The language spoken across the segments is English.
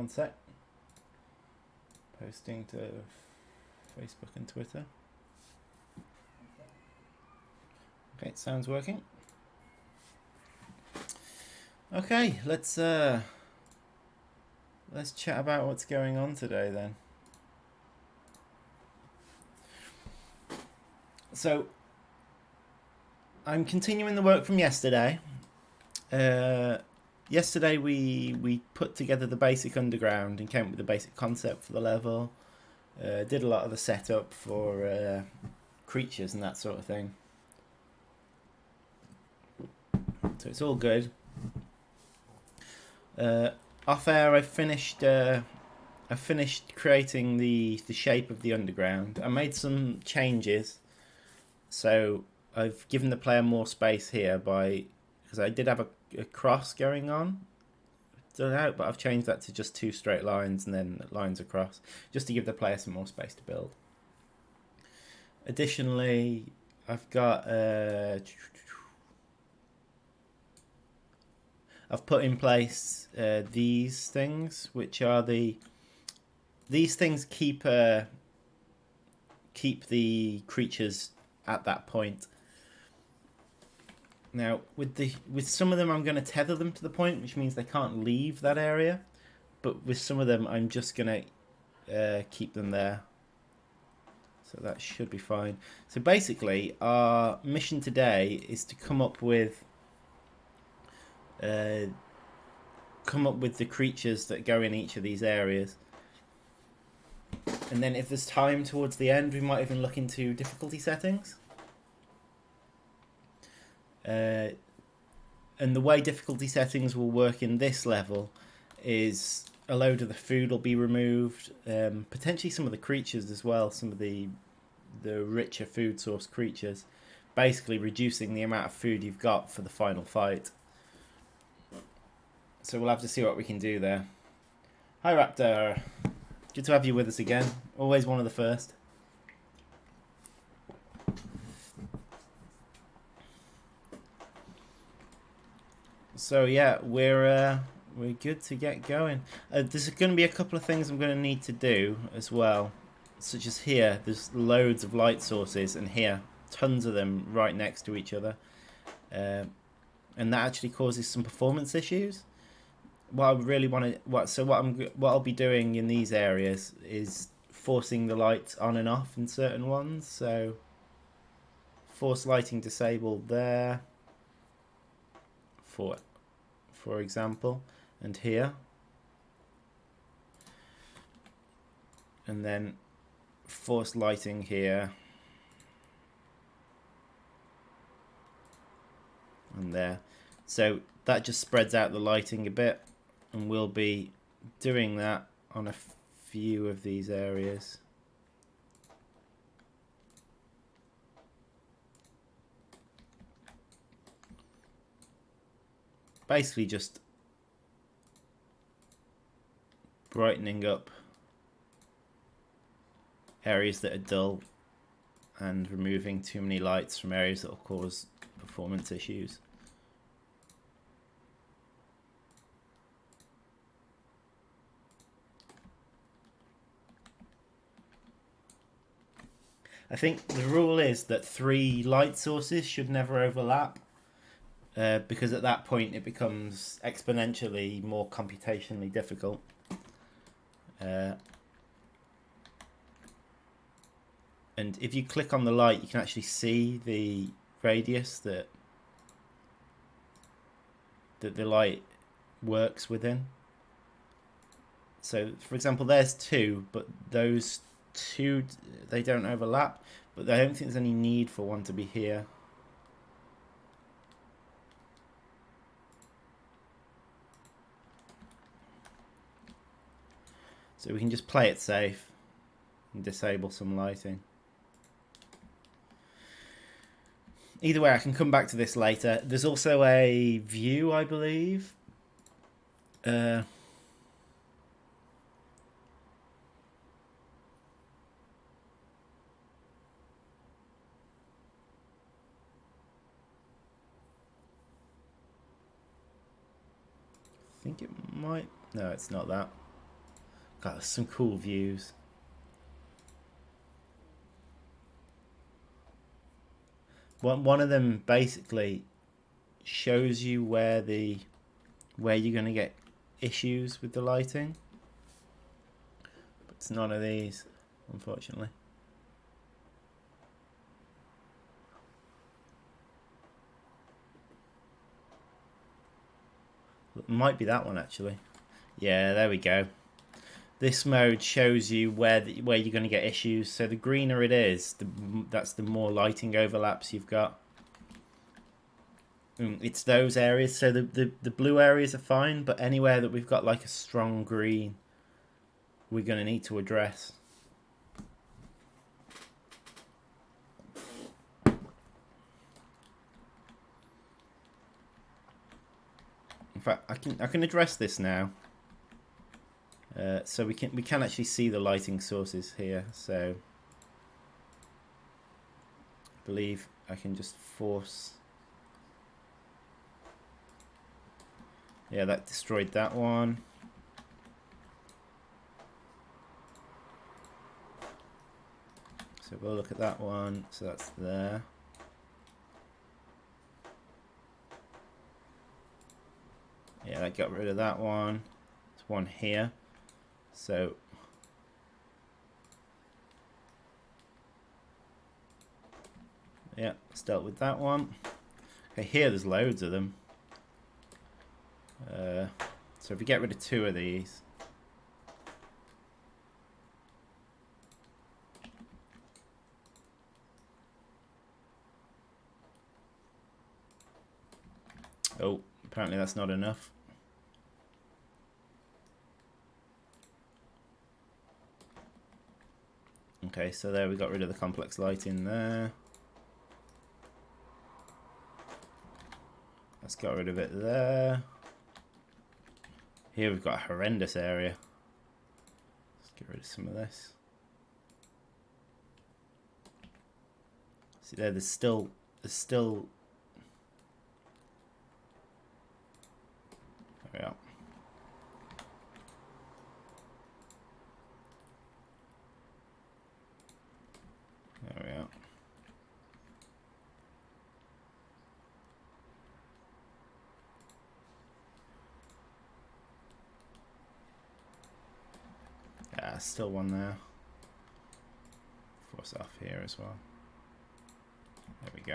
One sec. Posting to Facebook and Twitter. Okay, sounds working. Okay, let's chat about what's going on today then. So I'm continuing the work from yesterday. Yesterday we put together the basic underground and came up with the basic concept for the level. Did a lot of the setup for creatures and that sort of thing. So it's all good. Off air, I finished creating the shape of the underground. I made some changes, so I've given the player more space here because I did have a cross going on. Still out, but I've changed that to just 2 straight lines and then lines across, just to give the player some more space to build. Additionally, I've got I've put in place these things, which are these things keep the creatures at that point. Now, with some of them, I'm going to tether them to the point, which means they can't leave that area. But with some of them, I'm just going to keep them there. So that should be fine. So basically, our mission today is to come up with the creatures that go in each of these areas. And then if there's time towards the end, we might even look into difficulty settings. And the way difficulty settings will work in this level is a load of the food will be removed, potentially some of the creatures as well, some of the richer food source creatures, basically reducing the amount of food you've got for the final fight. So we'll have to see what we can do there. Hi Raptor, good to have you with us again, always one of the first. So yeah, we're good to get going. There's going to be a couple of things I'm going to need to do as well, such as here. There's loads of light sources, and here, tons of them right next to each other, and that actually causes some performance issues. What I really want to, what I'll be doing in these areas is forcing the lights on and off in certain ones. So force lighting disabled there, for example, and here, and then force lighting here and there. So that just spreads out the lighting a bit, and we'll be doing that on a few of these areas. Basically just brightening up areas that are dull and removing too many lights from areas that will cause performance issues. I think the rule is that 3 light sources should never overlap, because at that point it becomes exponentially more computationally difficult. And if you click on the light, you can actually see the radius that the light works within. So, for example, there's 2, but those 2, they don't overlap, but I don't think there's any need for one to be here. So we can just play it safe and disable some lighting. Either way, I can come back to this later. There's also a view, I believe. I think it might... No, it's not that. God, there's some cool views. One of them basically shows you where you're going to get issues with the lighting. But it's none of these, unfortunately. It might be that one actually. Yeah, there we go. This mode shows you where you're going to get issues. So the greener it is, that's the more lighting overlaps you've got. It's those areas. So the blue areas are fine, but anywhere that we've got like a strong green, we're going to need to address. In fact, I can address this now. So we can actually see the lighting sources here. So I believe I can just force. Yeah, that destroyed that one. So we'll look at that one. So that's there. Yeah, that got rid of that one. There's one here. So yeah, let's dealt with that one. Okay, here there's loads of them. So if we get rid of 2 of these, oh, apparently that's not enough. Okay, so there we got rid of the complex lighting there. Let's get rid of it there. Here we've got a horrendous area. Let's get rid of some of this. See there, there's still there we are. There we are. Yeah, still one there. Force off here as well. There we go.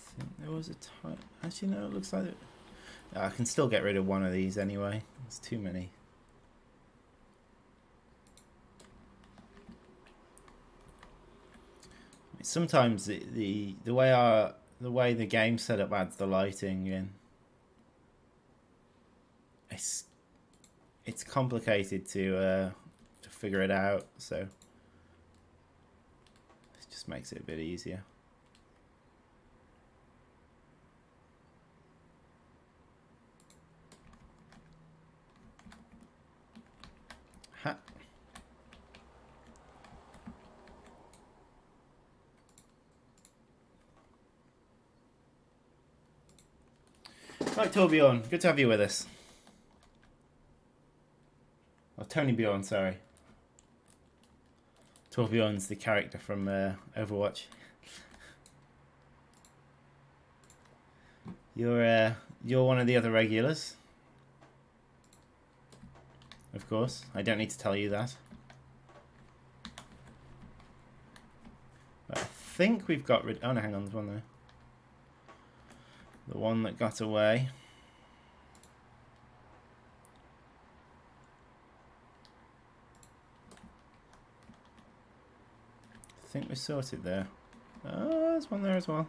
I think there was a time. Actually, no, it looks like it. I can still get rid of one of these anyway. It's too many. Sometimes the way the game setup adds the lighting in, it's complicated to figure it out. So it just makes it a bit easier. Ha. Right, Torbjorn, good to have you with us. Oh, Tony Bjorn, sorry. Torbjorn's the character from Overwatch. You're one of the other regulars. Of course, I don't need to tell you that. But I think we've got rid. Oh no, hang on, there's one there. The one that got away. I think we're sorted there. Oh, there's one there as well.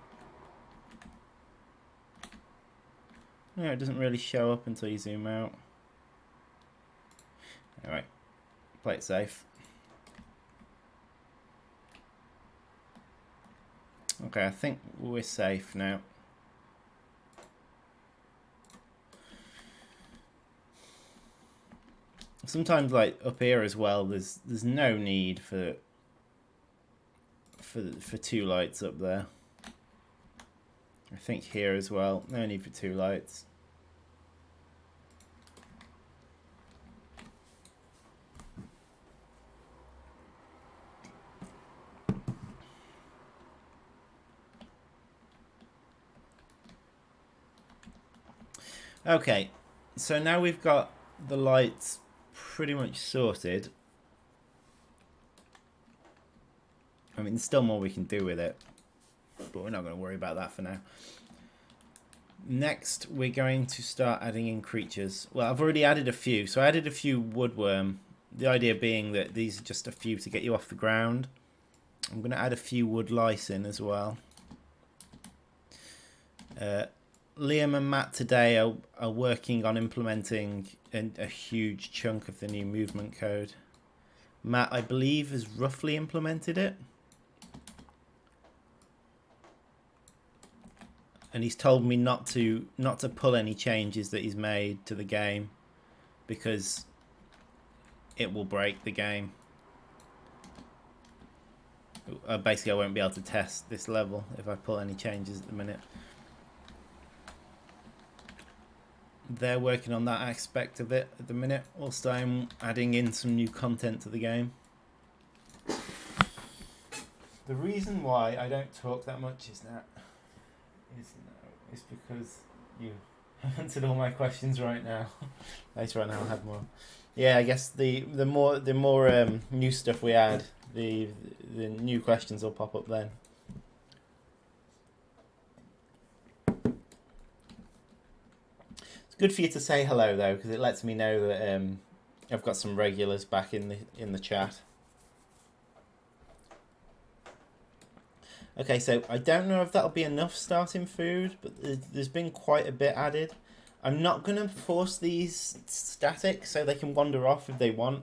Yeah, it doesn't really show up until you zoom out. Alright, play it safe. Okay, I think we're safe now. Sometimes, like up here as well, there's no need for for 2 lights up there. I think here as well. No need for 2 lights. Okay, so now we've got the lights pretty much sorted. I mean, there's still more we can do with it, but we're not going to worry about that for now. Next, we're going to start adding in creatures. Well, I've already added a few. So I added a few woodworm. The idea being that these are just a few to get you off the ground. I'm going to add a few wood lice in as well. Liam and Matt today are working on implementing a huge chunk of the new movement code. Matt, I believe, has roughly implemented it. And he's told me not to pull any changes that he's made to the game because it will break the game. Basically, I won't be able to test this level if I pull any changes at the minute. They're working on that aspect of it at the minute. Also, I'm adding in some new content to the game. The reason why I don't talk that much is because you answered all my questions right now. Later on, I'll have more. Yeah, I guess the more new stuff we add, the new questions will pop up then. It's good for you to say hello though, because it lets me know that I've got some regulars back in the chat. Okay, so I don't know if that'll be enough starting food, but there's been quite a bit added. I'm not going to force these static so they can wander off if they want.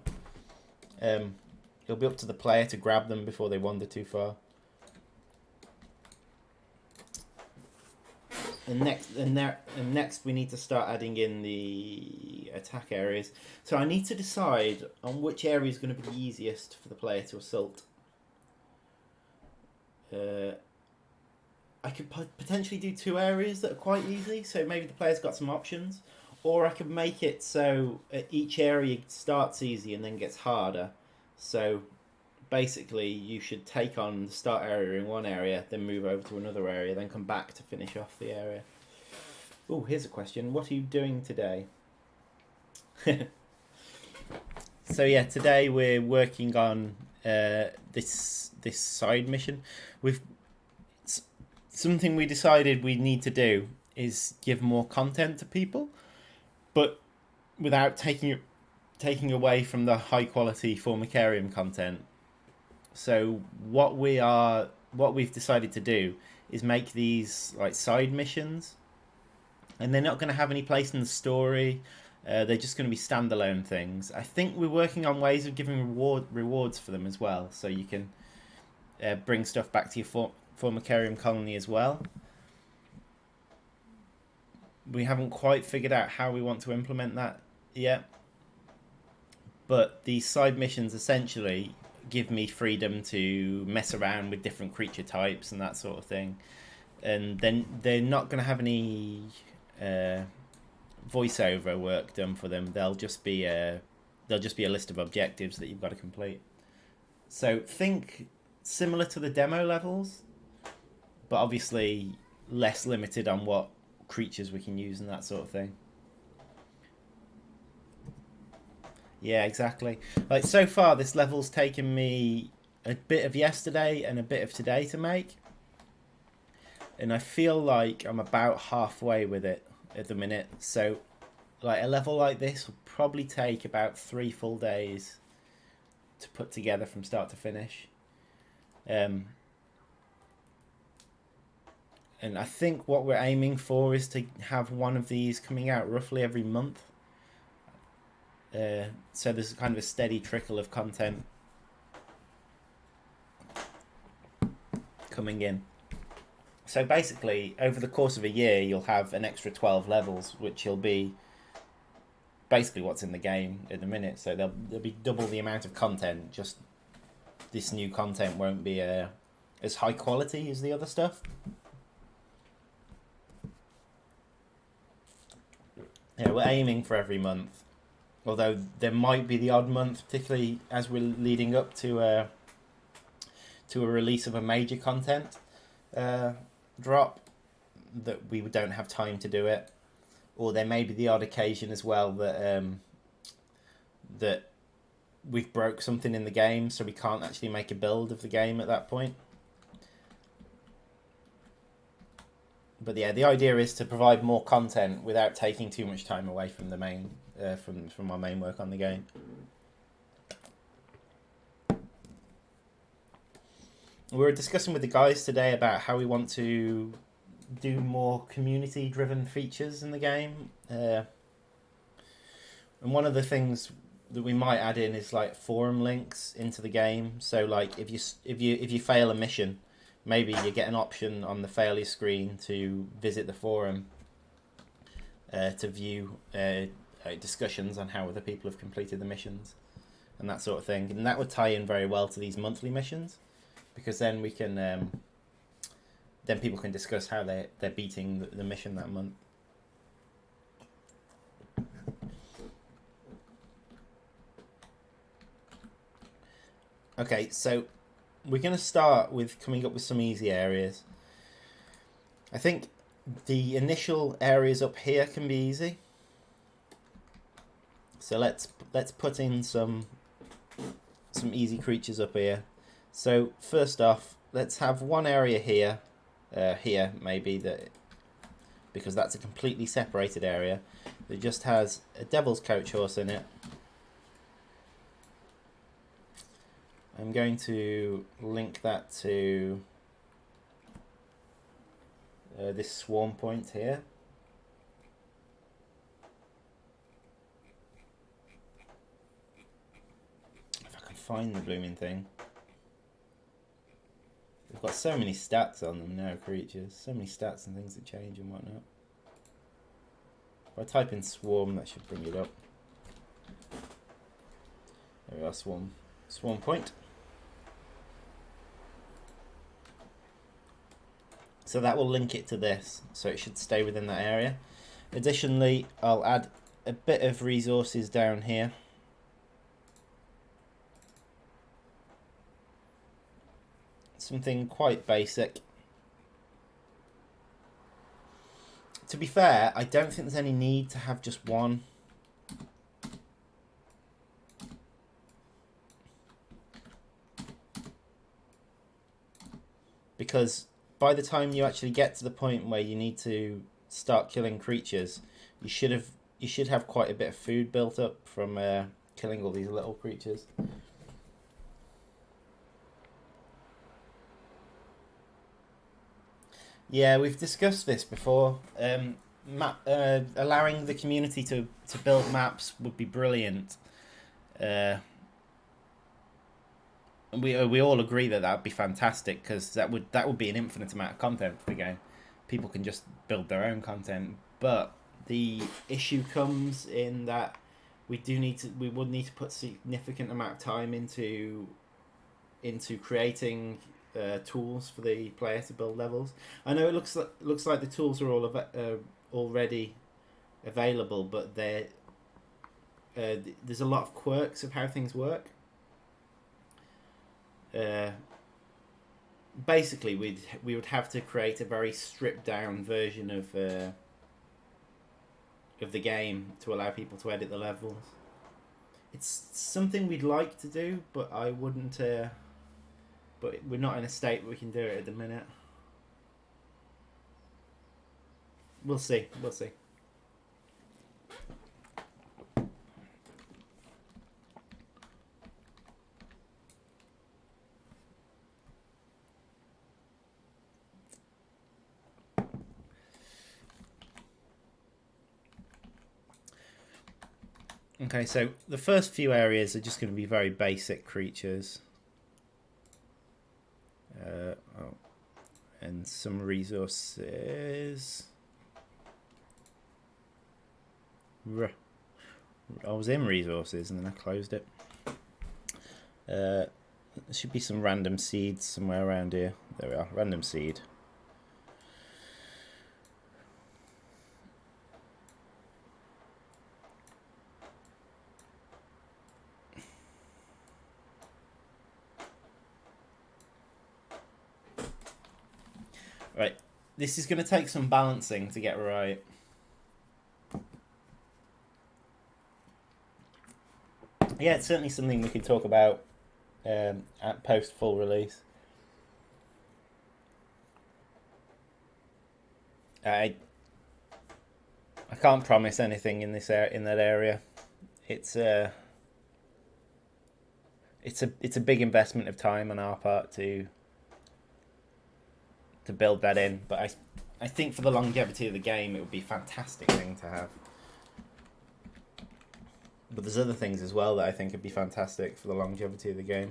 It'll be up to the player to grab them before they wander too far. And next we need to start adding in the attack areas. So I need to decide on which area is going to be the easiest for the player to assault. I could potentially do 2 areas that are quite easy, so maybe the player's got some options. Or I could make it so each area starts easy and then gets harder. So basically you should take on the start area in one area, then move over to another area, then come back to finish off the area. Oh, here's a question. What are you doing today? So yeah, today we're working on this side mission. Something we decided we need to do is give more content to people, but without taking away from the high quality Formicarium content. So what we've decided to do is make these like side missions, and they're not going to have any place in the story. They're just going to be standalone things. I think we're working on ways of giving rewards for them as well, so you can bring stuff back to your Formicarium colony as well. We haven't quite figured out how we want to implement that yet, but these side missions essentially give me freedom to mess around with different creature types and that sort of thing, and then they're not going to have any voiceover work done for them. They'll just be a list of objectives that you've got to complete. So think similar to the demo levels, but obviously less limited on what creatures we can use and that sort of thing. Yeah, exactly. Like so far, this level's taken me a bit of yesterday and a bit of today to make, and I feel like I'm about halfway with it at the minute. So, like a level like this will probably take about 3 full days to put together from start to finish. And I think what we're aiming for is to have one of these coming out roughly every month. So there's kind of a steady trickle of content coming in. So basically, over the course of a year, you'll have an extra 12 levels, which will be basically what's in the game at the minute. So there'll be double the amount of content. Just this new content won't be as high quality as the other stuff. Yeah, we're aiming for every month. Although there might be the odd month, particularly as we're leading up to a release of a major content drop, that we don't have time to do it. Or there may be the odd occasion as well that we've broke something in the game, so we can't actually make a build of the game at that point. But yeah, the idea is to provide more content without taking too much time away from the main from our main work on the game. We were discussing with the guys today about how we want to do more community-driven features in the game, and one of the things that we might add in is like forum links into the game. So like if you fail a mission, maybe you get an option on the failure screen to visit the forum to view discussions on how other people have completed the missions and that sort of thing. And that would tie in very well to these monthly missions, because then we can then people can discuss how they're beating the mission that month. Okay, so we're going to start with coming up with some easy areas. I think the initial areas up here can be easy. So let's put in some easy creatures up here. So first off, let's have one area here, here maybe, that because that's a completely separated area that just has a devil's coach horse in it. I'm going to link that to this swarm point here. If I can find the blooming thing. They've got so many stats on them now, creatures. So many stats and things that change and whatnot. If I type in swarm, that should bring it up. There we are, swarm point. So that will link it to this, so it should stay within that area. Additionally, I'll add a bit of resources down here. Something quite basic. To be fair, I don't think there's any need to have just one. Because by the time you actually get to the point where you need to start killing creatures, you should have quite a bit of food built up from killing all these little creatures. Yeah, we've discussed this before. Allowing the community to build maps would be brilliant. We all agree that would be fantastic, because that would be an infinite amount of content for the game. People can just build their own content, but the issue comes in that we would need to put significant amount of time into creating tools for the player to build levels. I know it looks like the tools are all already available, but there's a lot of quirks of how things work. Basically, we would have to create a very stripped down version of the game to allow people to edit the levels. It's something we'd like to do, but I wouldn't. But we're not in a state where we can do it at the minute. We'll see. We'll see. Okay, so the first few areas are just going to be very basic creatures. And some resources. I was in resources and then I closed it. There should be some random seeds somewhere around here. There we are. Random seed. Right. This is going to take some balancing to get right. Yeah, it's certainly something we could talk about at post full release. I can't promise anything in this in that area. It's a big investment of time on our part to build that in, but I think for the longevity of the game, it would be a fantastic thing to have. But there's other things as well that I think would be fantastic for the longevity of the game.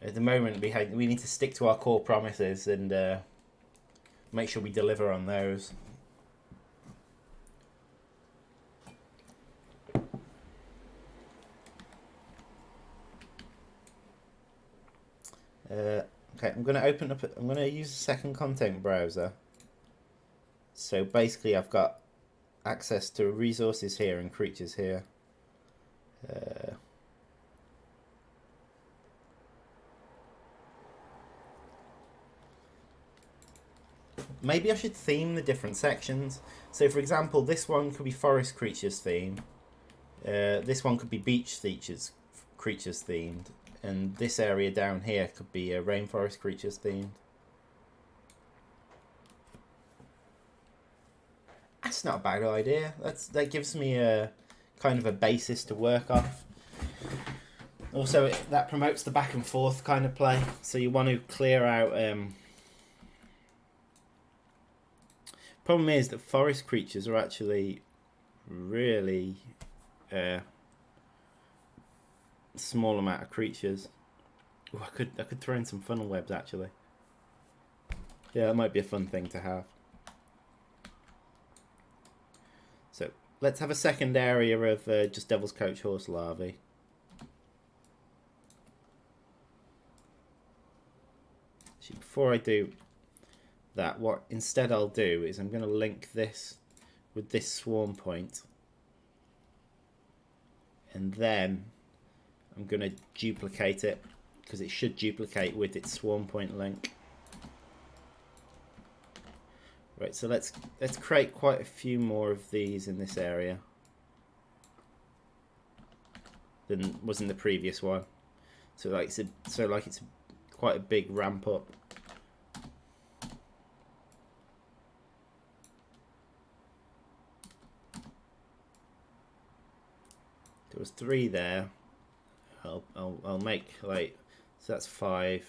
At the moment, we need to stick to our core promises and make sure we deliver on those. Okay, I'm going to open up. I'm going to use a second content browser. So basically, I've got access to resources here and creatures here. Maybe I should theme the different sections. So, for example, this one could be forest creatures themed. This one could be beach creatures themed. And this area down here could be a rainforest creatures themed. That's not a bad idea. That gives me a kind of a basis to work off. Also, that promotes the back and forth kind of play. So you want to clear out. Problem is that forest creatures are actually really small amount of creatures. Ooh, I could throw in some funnel webs actually. Yeah, that might be a fun thing to have. So let's have a second area of just Devil's Coach Horse larvae. Actually, before I do that, what instead I'll do is I'm going to link this with this swarm point, and then I'm going to duplicate it because it should duplicate with its swarm point link. Right, so let's create quite a few more of these in this area than was in the previous one. So it's quite a big ramp up. There was 3 there. I'll make like, so that's 5.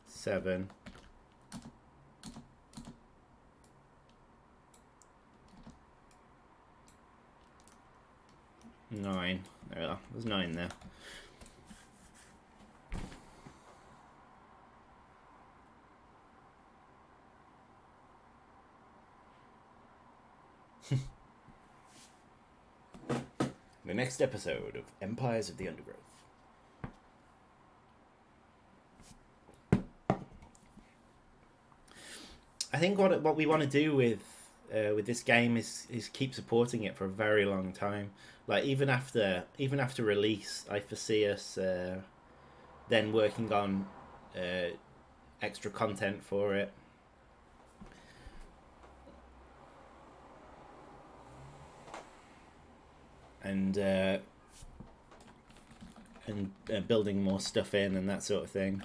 Seven. 9. There we are. There's 9 there. The next episode of Empires of the Undergrowth. I think what we want to do with this game is keep supporting it for a very long time. Like even after release, I foresee us then working on extra content for it. And building more stuff in and that sort of thing.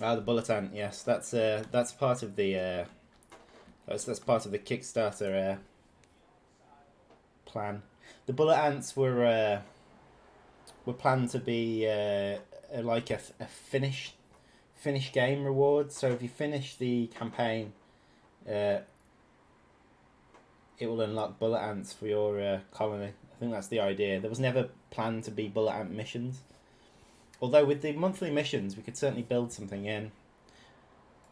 Ah, the bullet ant. Yes, that's part of the that's part of the Kickstarter plan. The bullet ants were planned to be like a finish game reward. So if you finish the campaign it will unlock bullet ants for your colony. I think that's the idea. There was never planned to be bullet ant missions. Although with the monthly missions, we could certainly build something in.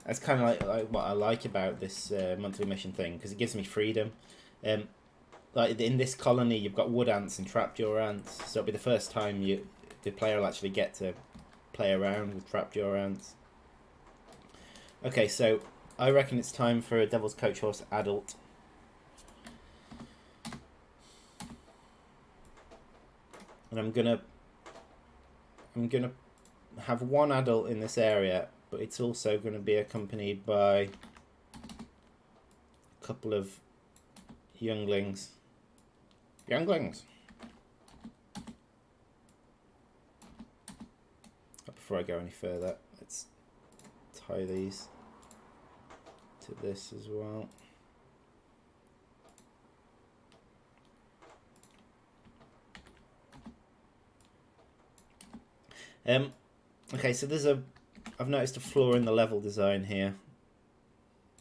That's kind of like what I like about this monthly mission thing, because it gives me freedom. Like in this colony, you've got wood ants and trapjaw ants, so it'll be the first time the player will actually get to play around with trapjaw ants. Okay, so I reckon it's time for a Devil's Coach Horse adult. And I'm gonna have one adult in this area, but it's also going to be accompanied by a couple of younglings. Before I go any further, let's tie these to this as well. Okay, so I've noticed a flaw in the level design here,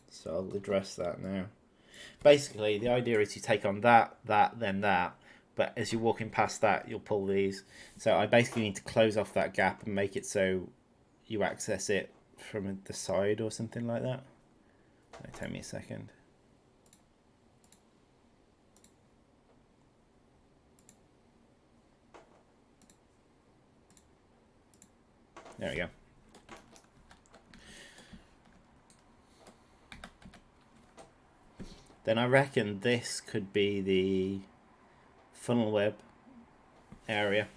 so I'll address that now. Basically, the idea is you take on that, then that, but as you're walking past that, you'll pull these. So I basically need to close off that gap and make it so you access it from the side or something like that. It'll take me a second. There we go. Then I reckon this could be the funnel web area.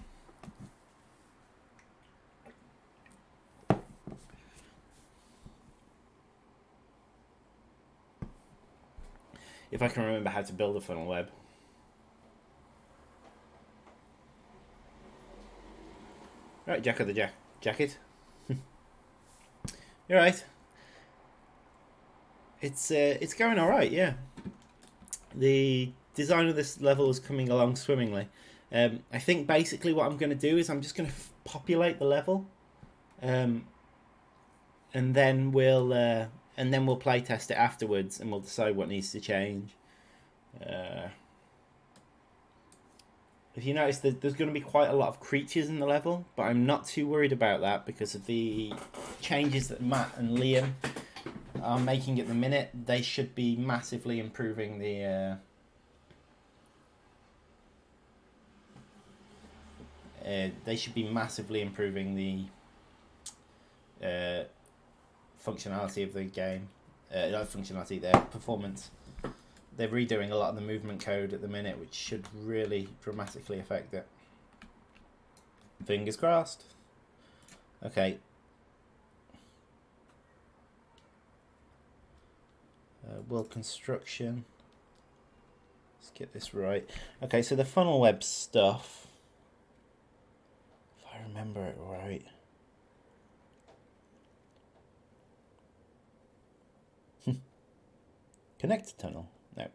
If I can remember how to build a funnel web. Right, Jack of the jacket. You're right. It's going all right, yeah. The design of this level is coming along swimmingly. I think basically what I'm going to do is I'm just going to populate the level, and then we'll play test it afterwards, and we'll decide what needs to change. If you notice, there's going to be quite a lot of creatures in the level, but I'm not too worried about that because of the changes that Matt and Liam are making at the minute. They should be massively improving the functionality of the game. Not functionality, their performance. They're redoing a lot of the movement code at the minute, which should really dramatically affect it. Fingers crossed. Okay. World construction. Let's get this right. Okay, so the funnel web stuff, if I remember it right. Connect tunnel. No. I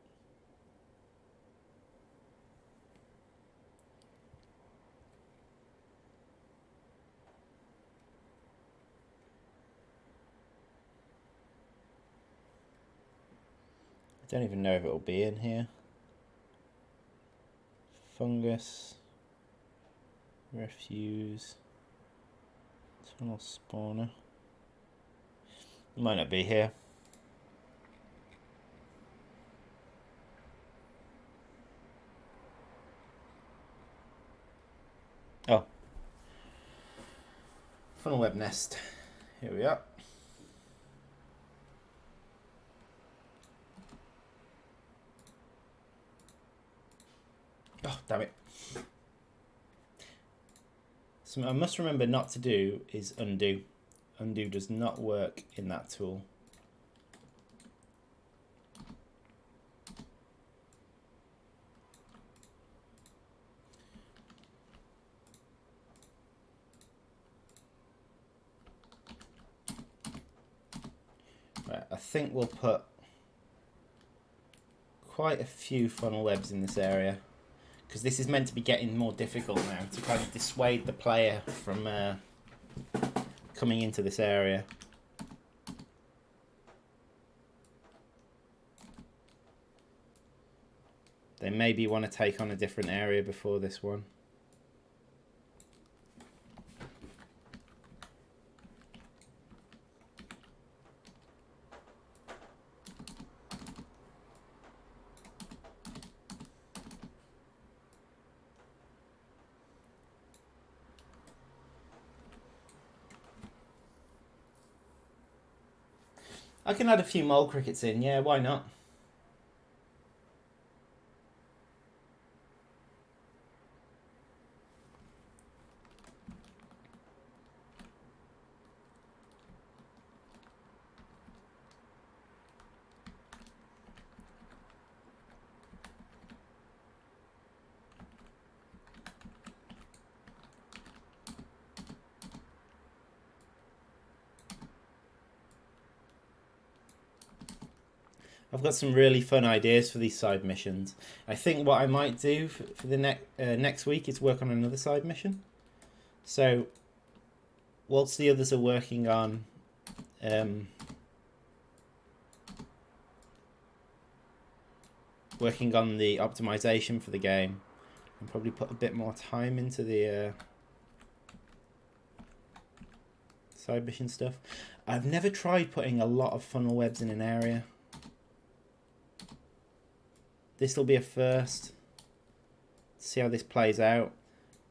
don't even know if it'll be in here. Fungus. Refuse. Tunnel spawner. It might not be here. Oh. Funnel web nest. Here we are. Oh, damn it. Something I must remember not to do is undo. Undo does not work in that tool. Right, I think we'll put quite a few funnel webs in this area, because this is meant to be getting more difficult now to kind of dissuade the player from coming into this area. They maybe want to take on a different area before this one. I can add a few mole crickets in, yeah, why not? I've got some really fun ideas for these side missions. I think what I might do for the next week is work on another side mission. So, whilst the others are working on the optimization for the game, and probably put a bit more time into the side mission stuff. I've never tried putting a lot of funnel webs in an area. This will be a first. See how this plays out.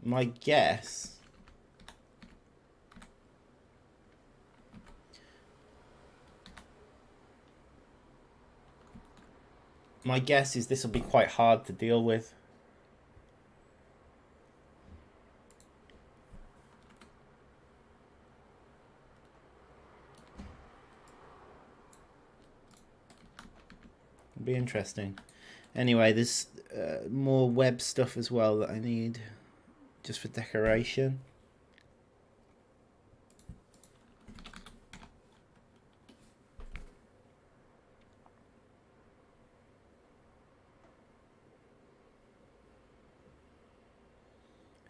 My guess is this will be quite hard to deal with. It'll be interesting. Anyway, there's more web stuff as well that I need just for decoration.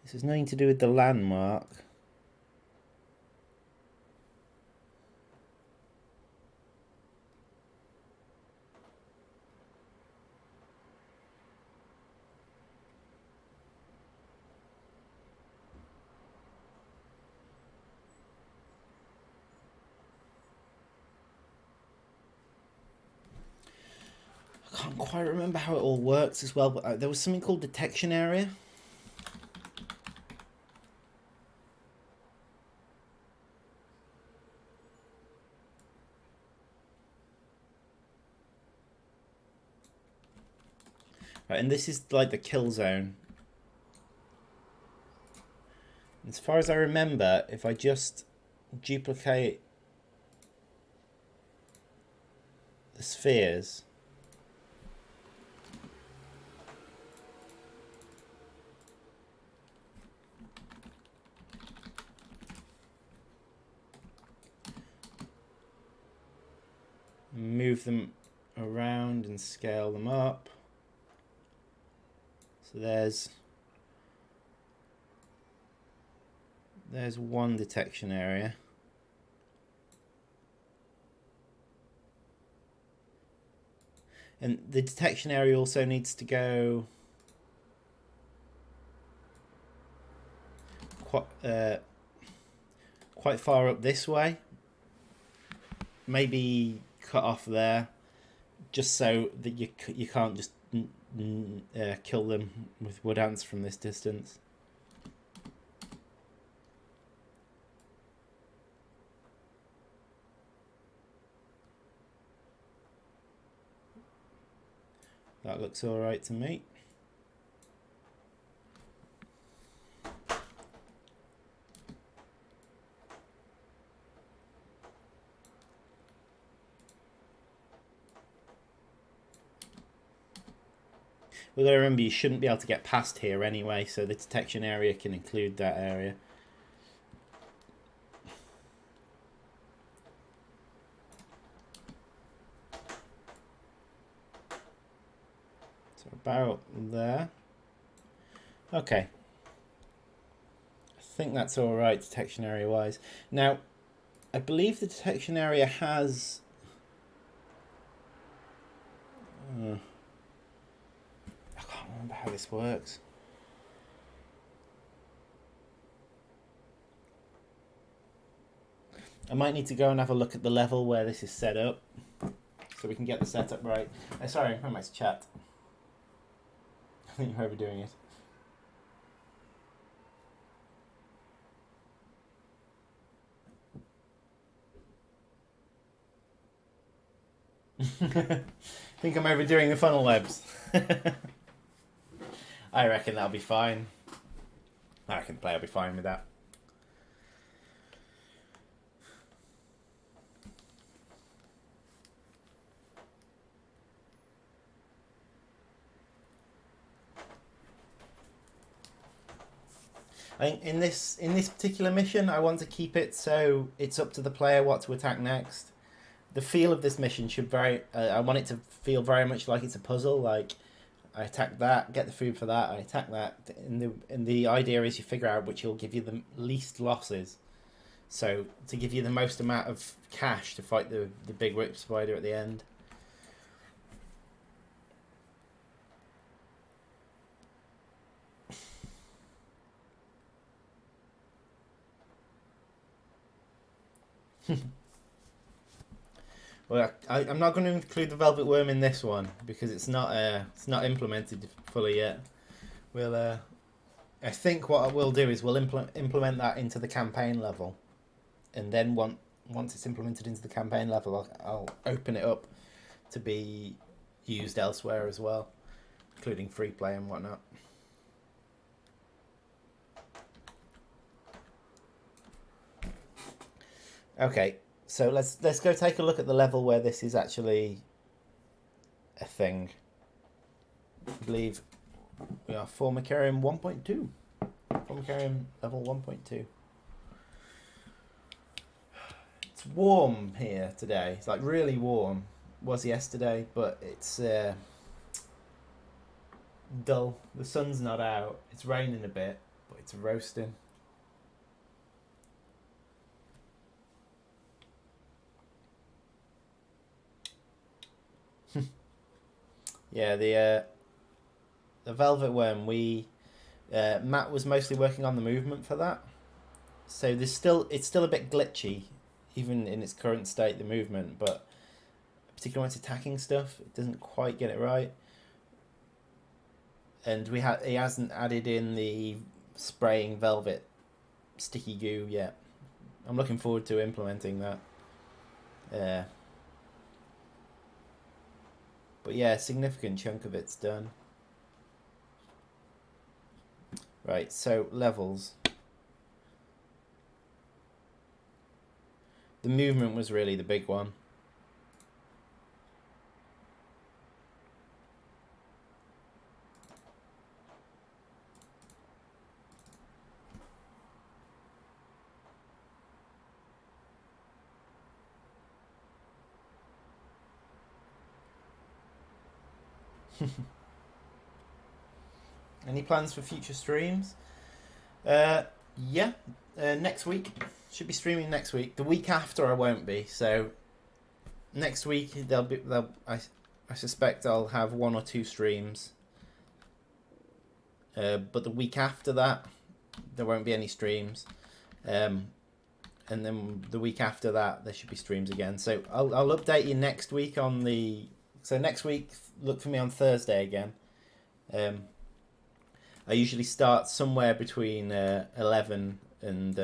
This has nothing to do with the landmark. I can't quite remember how it all works as well, but there was something called detection area. Right, and this is like the kill zone. As far as I remember, if I just duplicate the spheres, move them around and scale them up. So there's one detection area. And the detection area also needs to go quite far up this way. Maybe cut off there, just so that you can't just kill them with wood ants from this distance. That looks all right to me. We've got to remember you shouldn't be able to get past here anyway, so the detection area can include that area. So about there. Okay. I think that's all right detection area wise. Now, I believe the detection area has... remember how this works. I might need to go and have a look at the level where this is set up so we can get the setup right. Sorry, I might chat. I think you're overdoing it. I think I'm overdoing the funnel webs. I reckon that'll be fine. I reckon the player will be fine with that. I think in this particular mission, I want to keep it so it's up to the player what to attack next. The feel of this mission should I want it to feel very much like it's a puzzle. Like I attack that, get the food for that. I attack that, and the idea is you figure out which will give you the least losses. So to give you the most amount of cash to fight the big whip spider at the end. Well, I'm not going to include the velvet worm in this one because it's not implemented fully yet. We'll I think what I will do is we'll implement that into the campaign level, and then once it's implemented into the campaign level, I'll open it up to be used elsewhere as well, including free play and whatnot. Okay, so let's go take a look at the level where this is actually a thing. I believe we are Formicarium 1.2. Formicarium level 1.2. It's warm here today. It's like really warm. It was yesterday, but it's dull. The sun's not out. It's raining a bit, but it's roasting. Yeah, the velvet worm. Matt was mostly working on the movement for that, so it's still a bit glitchy, even in its current state. The movement, but particularly when it's attacking stuff, it doesn't quite get it right. And he hasn't added in the spraying velvet sticky goo yet. I'm looking forward to implementing that. But yeah, a significant chunk of it's done. Right, so levels. The movement was really the big one. Any plans for future streams? Yeah, next week. Should be streaming next week. The week after I won't be. So next week I suspect I'll have 1 or 2 streams. But the week after that there won't be any streams. And then the week after that there should be streams again. So I'll update you next week on the. So next week, look for me on Thursday again. I usually start somewhere between 11 and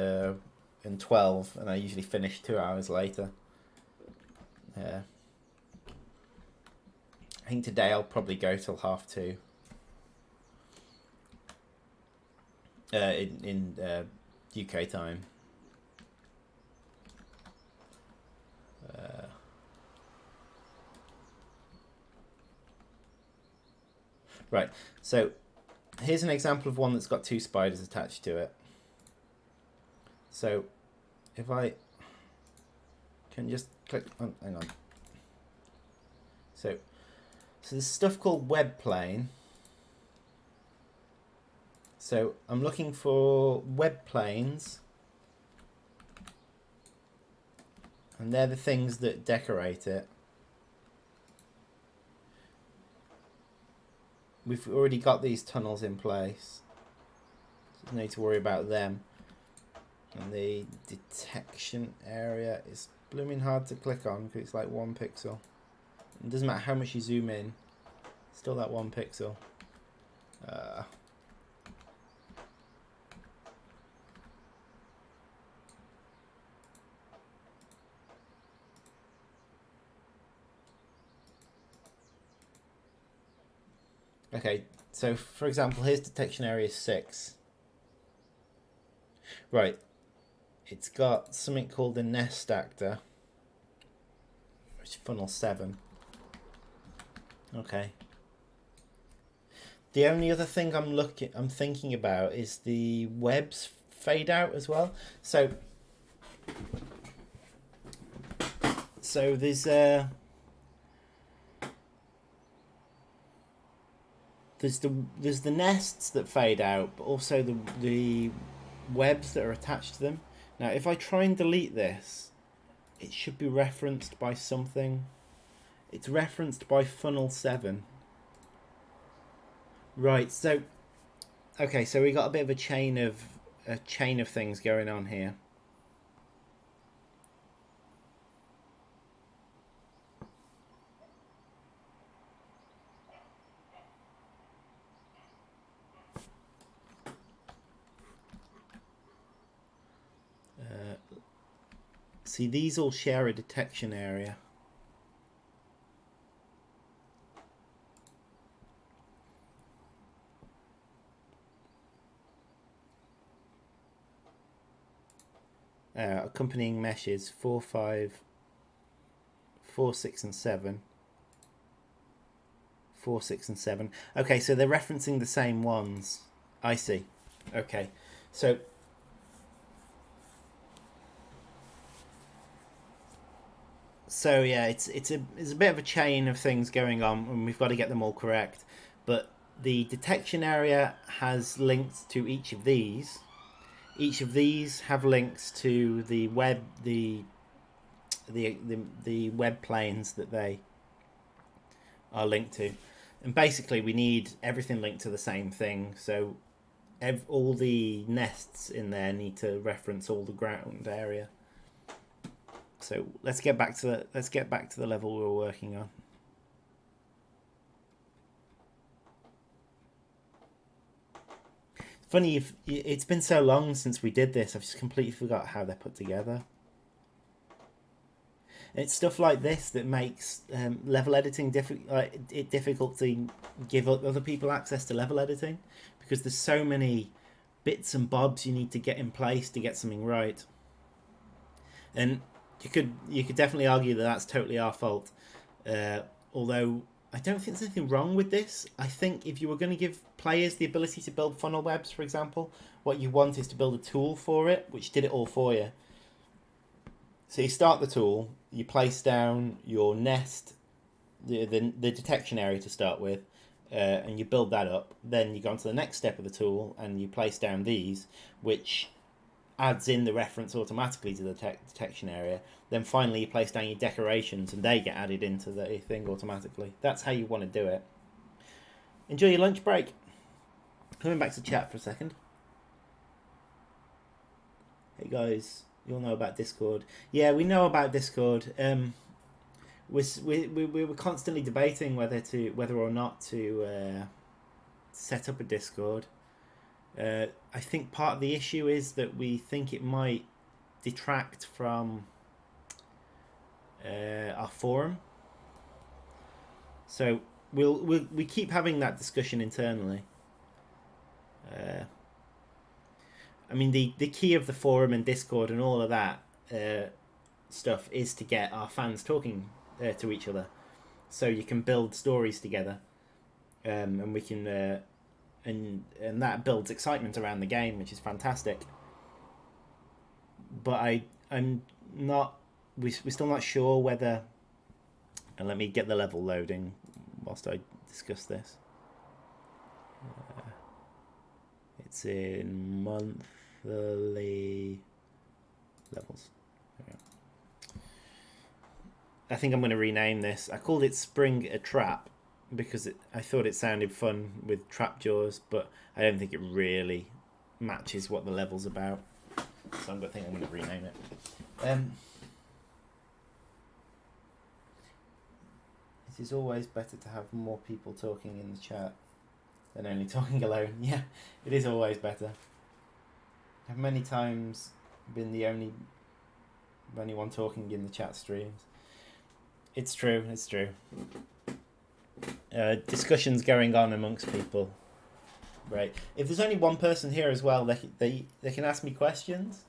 12, and I usually finish 2 hours later. I think today I'll probably go till 2:30. In UK time. Right, so here's an example of one that's got 2 spiders attached to it. So if I can just click on, hang on. So there's stuff called web plane. So I'm looking for web planes, and they're the things that decorate it. we've already got these tunnels in place. So no need to worry about them. And the detection area is blooming hard to click on because it's like 1 pixel. It doesn't matter how much you zoom in, still that 1 pixel. Okay, so for example, here's detection area 6. Right, it's got something called a nest actor, which is funnel 7. Okay. The only other thing I'm thinking about is the webs fade out as well. So there's the nests that fade out, but also the webs that are attached to them. Now, if I try and delete this, it should be referenced by something. It's referenced by funnel 7. Right. So, okay. So we got a bit of a chain of things going on here. See, these all share a detection area. Accompanying meshes 4, 5, 4, 6, and 7. 4, 6, and 7. Okay, so they're referencing the same ones. I see. Okay, so yeah, it's a bit of a chain of things going on, and we've got to get them all correct. But the detection area has links to each of these. Each of these have links to the web, the web planes that they are linked to, and basically we need everything linked to the same thing. So all the nests in there need to reference all the ground area. So let's get back to the level we were working on. Funny, it's been so long since we did this, I've just completely forgot how they're put together. And it's stuff like this that makes level editing difficult to give other people access to level editing, because there's so many bits and bobs you need to get in place to get something right. And you could definitely argue that that's totally our fault. Although I don't think there's anything wrong with this. I think if you were going to give players the ability to build funnel webs, for example, what you want is to build a tool for it, which did it all for you. So you start the tool, you place down your nest, the detection area to start with, and you build that up. Then you go on to the next step of the tool, and you place down these, which adds in the reference automatically to the detection area. Then finally you place down your decorations and they get added into the thing automatically. That's how you want to do it. Enjoy your lunch break. Coming back to chat for a second. Hey guys, you all know about Discord. Yeah, we know about Discord. We were constantly debating whether or not to set up a Discord. I think part of the issue is that we think it might detract from our forum. So we keep having that discussion internally. I mean, the key of the forum and Discord and all of that stuff is to get our fans talking to each other, so you can build stories together, and we can. And that builds excitement around the game, which is fantastic. But I'm not. We're still not sure whether. And let me get the level loading whilst I discuss this. It's in monthly levels. I think I'm going to rename this. I called it Spring a Trap because I thought it sounded fun with Trapjaws, but I don't think it really matches what the level's about. So I think I'm going to rename it. It is always better to have more people talking in the chat than only talking alone. Yeah, it is always better. I've many times been the only one talking in the chat streams. It's true, it's true. Discussions going on amongst people. Right. If there's only one person here as well, they can ask me questions,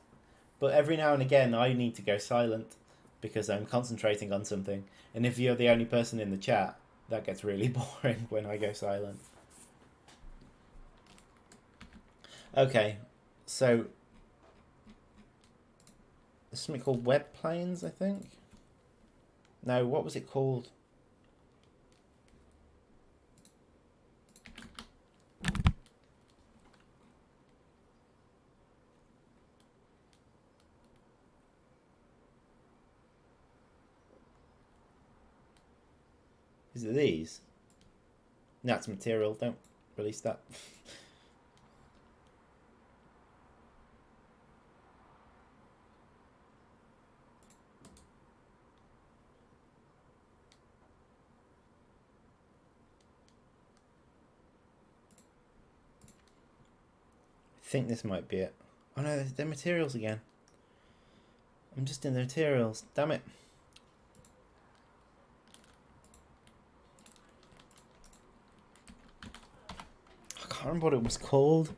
but every now and again I need to go silent because I'm concentrating on something. And if you're the only person in the chat, that gets really boring when I go silent. Okay, so there's something called web planes, I think. No, what was it called? Is it these? No, it's material. Don't release that. I think this might be it. Oh no, they're materials again. I'm just in the materials. Damn it. I can't remember what it was called.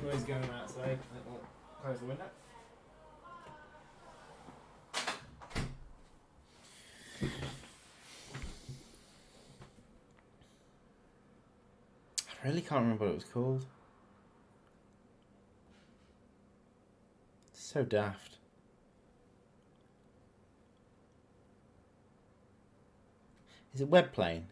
Noise going outside. I'll close the window. I really can't remember what it was called. It's so daft. Is it web plane?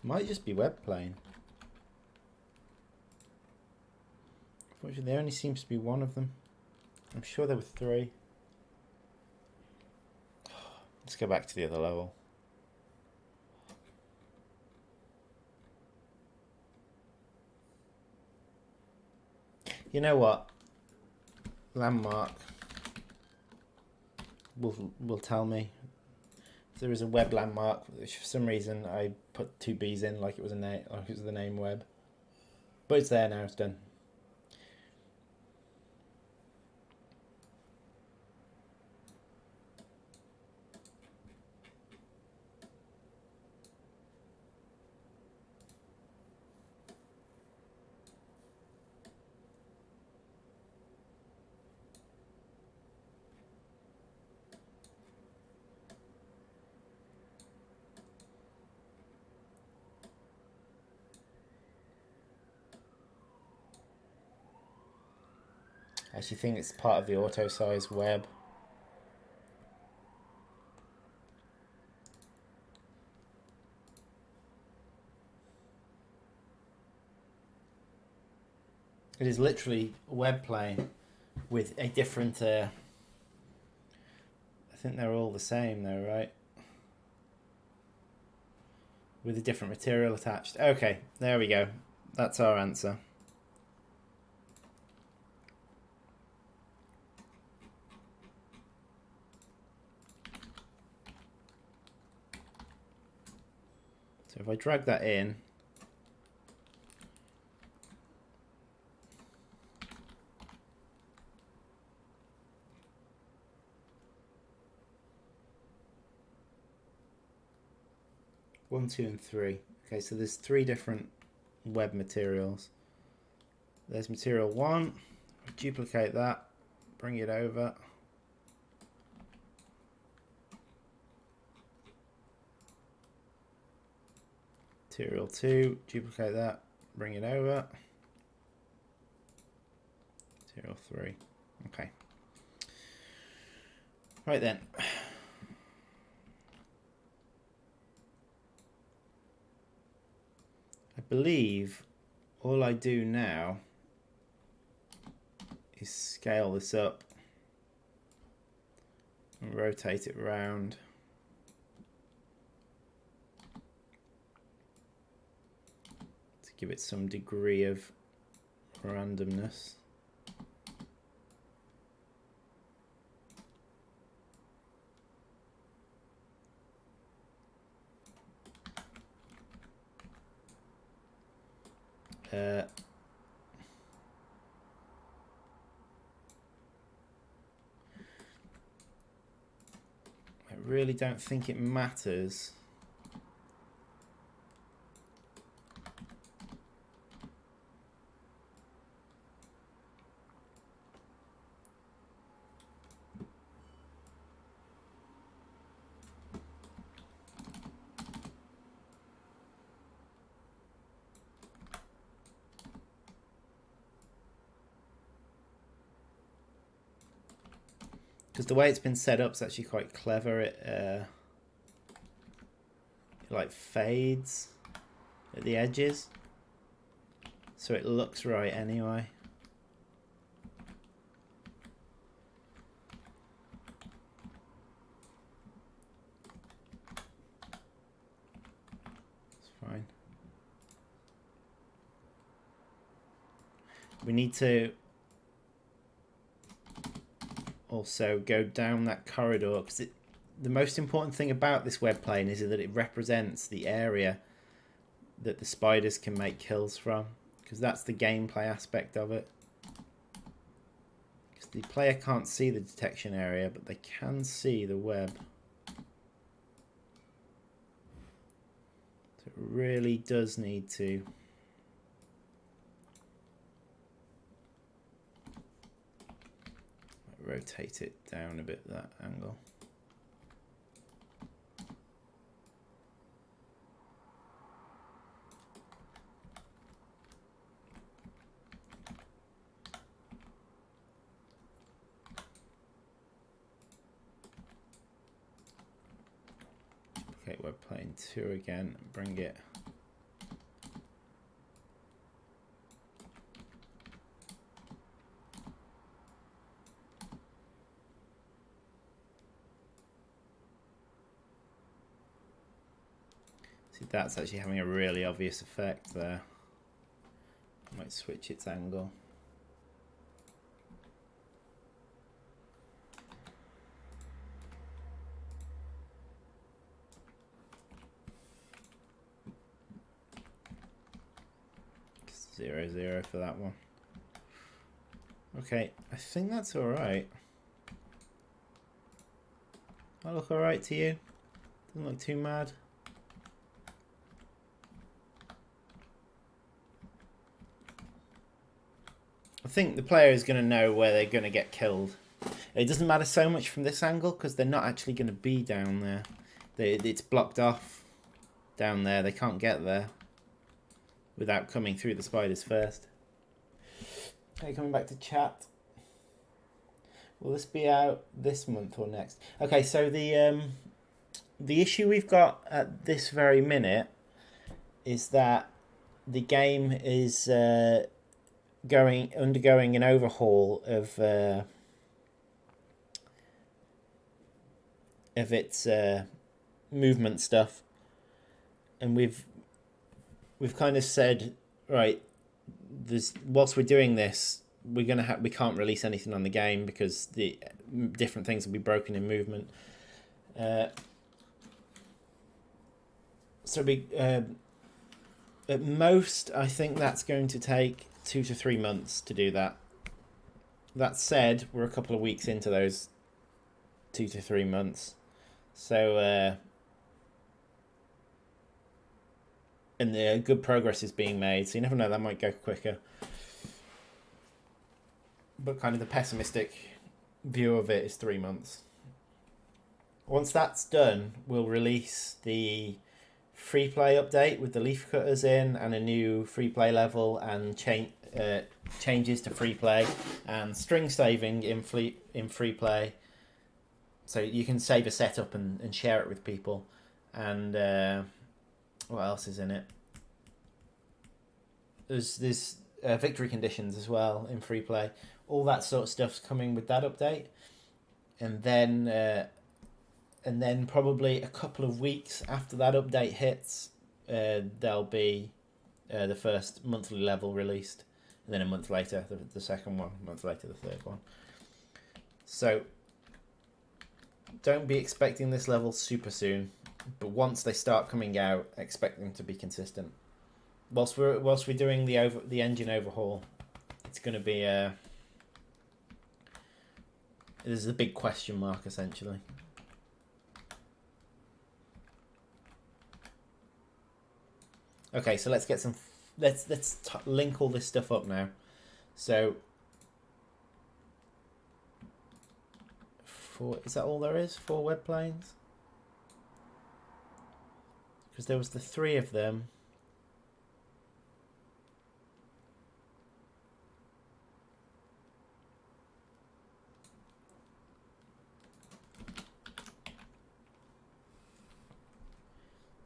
Might just be web plane. Unfortunately, there only seems to be one of them. I'm sure there were 3. Let's go back to the other level. You know what? Landmark will tell me if there is a web landmark. Which for some reason I put 2 B's in like it was a name, like it was the name web. But it's there now. It's done. I actually think it's part of the auto size web. It is literally a web plane with a different. I think they're all the same though, right? With a different material attached. Okay, there we go. That's our answer. So if I drag that in, one, 2, and 3. Okay, so there's 3 different web materials. There's material 1. Duplicate that, bring it over. Material 2, duplicate that, bring it over. Material 3. Okay. Right then. I believe all I do now is scale this up and rotate it around. To give it some degree of randomness. I really don't think it matters. Because the way it's been set up is actually quite clever. It like fades at the edges, so it looks right anyway. It's fine. We need to also go down that corridor, because the most important thing about this web plane is that it represents the area that the spiders can make kills from, because that's the gameplay aspect of it. Because the player can't see the detection area, but they can see the web. So it really does need to rotate it down a bit, that angle. Okay, web plane 2 again, bring it that's actually having a really obvious effect there. I might switch its angle. Just 0, 0 for that one. Okay, I think that's alright. That look alright to you? Doesn't look too mad. I think the player is going to know where they're going to get killed. It doesn't matter so much from this angle because they're not actually going to be down there. It's blocked off down there. They can't get there without coming through the spiders first. Okay, coming back to chat. Will this be out this month or next? Okay, so the issue we've got at this very minute is that the game is undergoing an overhaul of its movement stuff, and we've kind of said, right, whilst we're doing this, we can't release anything on the game because the different things will be broken in movement. So at most, I think that's going to take 2 to 3 months to do that. That said, we're a couple of weeks into those 2 to 3 months. So, and the good progress is being made. So you never know, that might go quicker. But kind of the pessimistic view of it is 3 months. Once that's done, we'll release the free play update with the leaf cutters in and a new free play level and changes to free play and string saving in free play So you can save a setup and share it with people. And what else is in it? There's victory conditions as well in free play. All that sort of stuff's coming with that update, and then probably a couple of weeks after that update hits, there'll be the first monthly level released, and then a month later the second one, a month later the third one. So don't be expecting this level super soon, but once they start coming out, expect them to be consistent. Whilst we're doing the engine overhaul, it's going to be this is a big question mark essentially. Okay, so let's get some. Let's link all this stuff up now. So, is that all there is? 4 web planes? Because there was the 3 of them.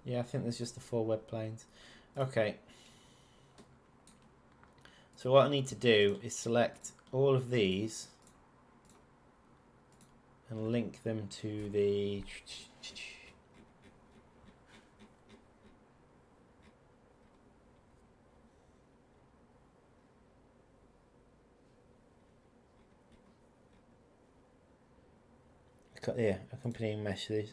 Yeah, I think there's just the 4 web planes. Okay. So what I need to do is select all of these and link them to the... Yeah, accompanying meshes.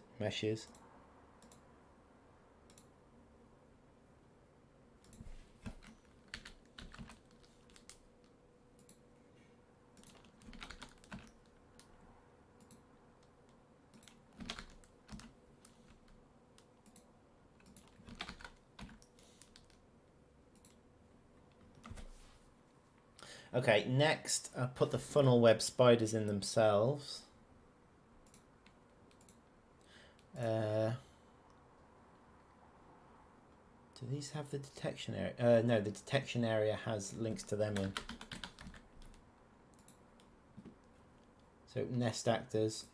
Okay, next I'll put the funnel web spiders in themselves. Do these have the detection area? No, the detection area has links to them in. So nest actors.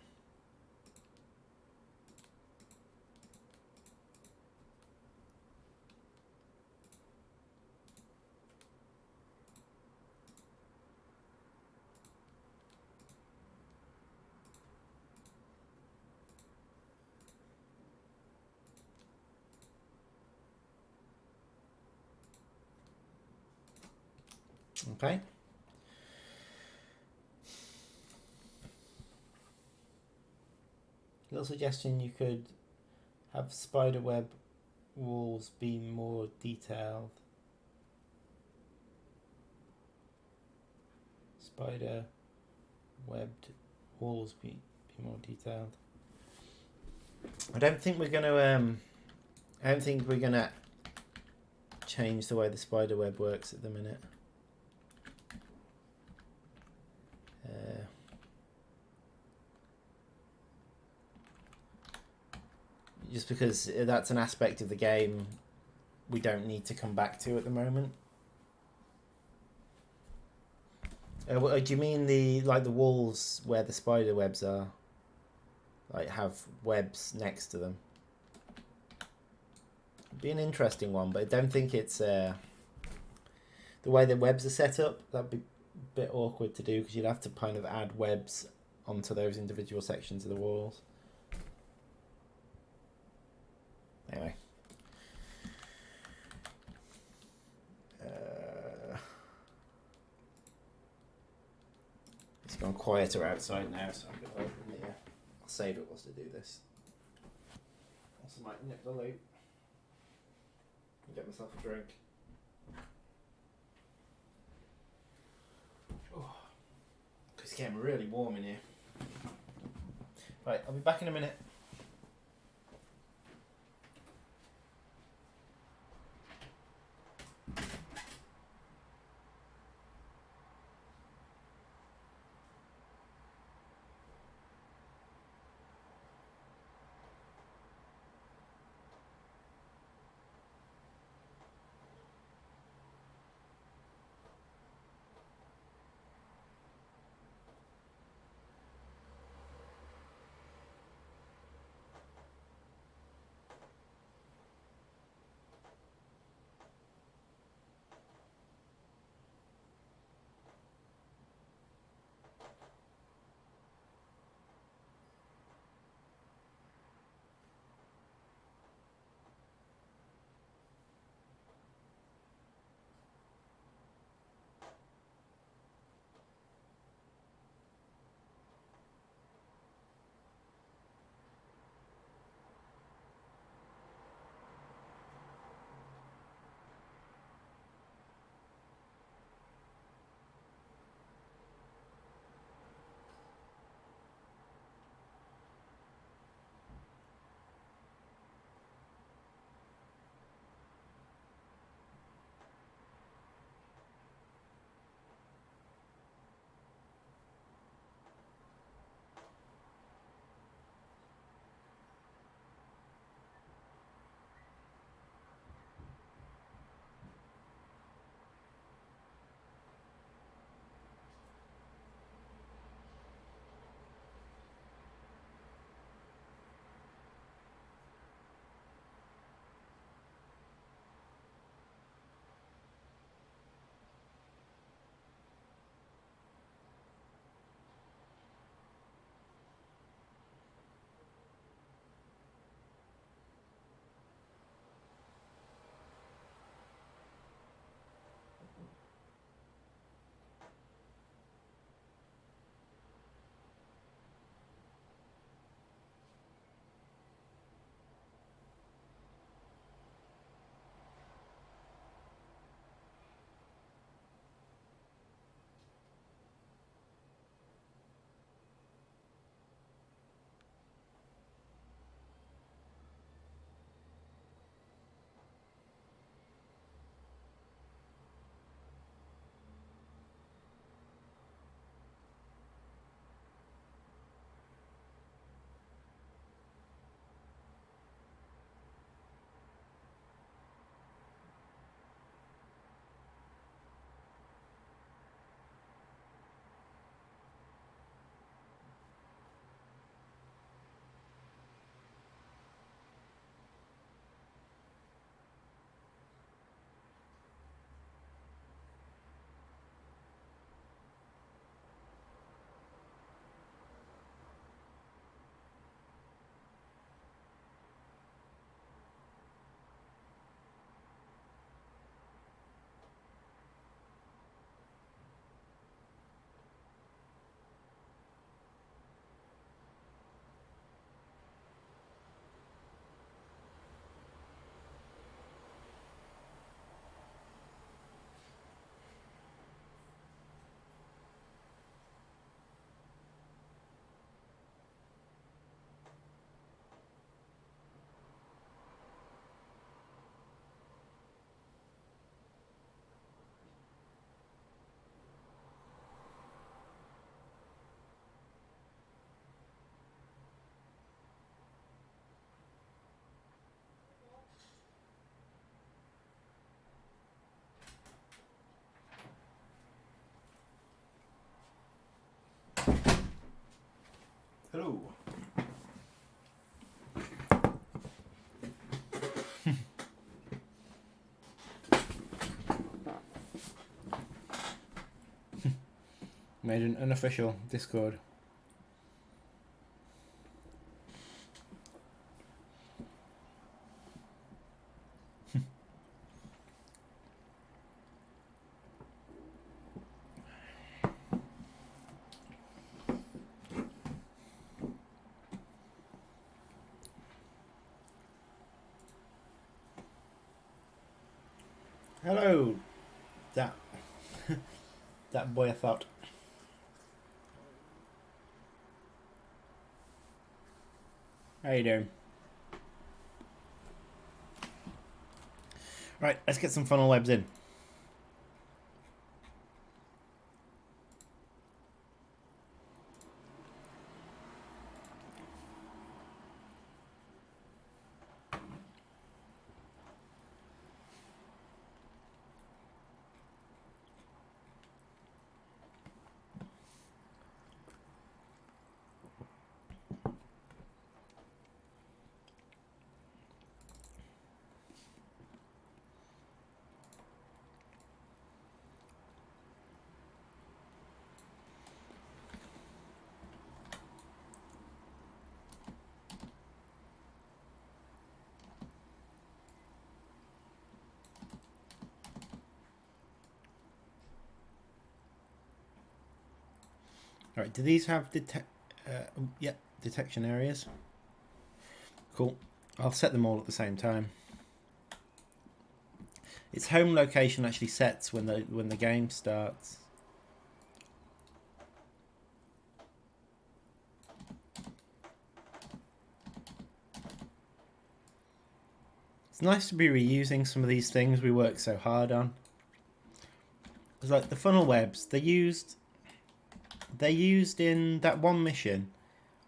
Okay. Little suggestion, you could have spider web walls be more detailed. Spider webbed walls be more detailed. I don't think we're gonna change the way the spider web works at the minute. Just because that's an aspect of the game we don't need to come back to at the moment. Do you mean the walls where the spider webs are, like have webs next to them? It'd be an interesting one, but I don't think it's the way the webs are set up. That'd be a bit awkward to do because you'd have to kind of add webs onto those individual sections of the walls. Anyway. It's gone quieter outside now, so I'm going to open it. I'll save it whilst I do this. Also might nip the loot and get myself a drink. Oh, it's getting really warm in here. Right, I'll be back in a minute. Made an unofficial Discord. Hello, that that boy I thought. How you doing? Right, let's get some funnel webs in. Alright, do these have detection areas? Cool. I'll set them all at the same time. Its home location actually sets when the game starts. It's nice to be reusing some of these things we worked so hard on. Because like the funnel webs, they're used in that one mission,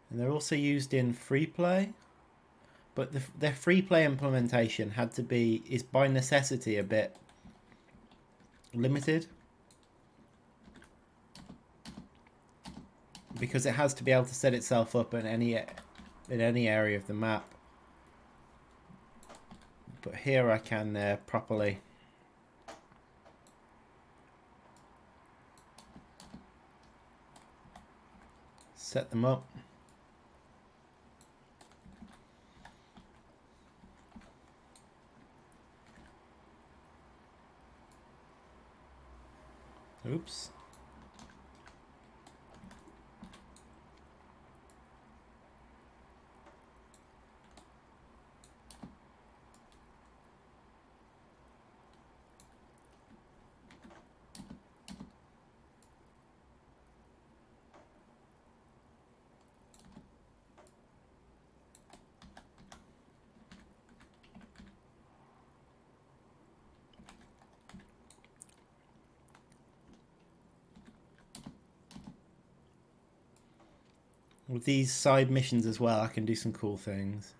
and they're also used in free play. But their free play implementation is by necessity a bit limited, because it has to be able to set itself up in any area of the map. But here I can properly set them up. Oops. With these side missions as well, I can do some cool things,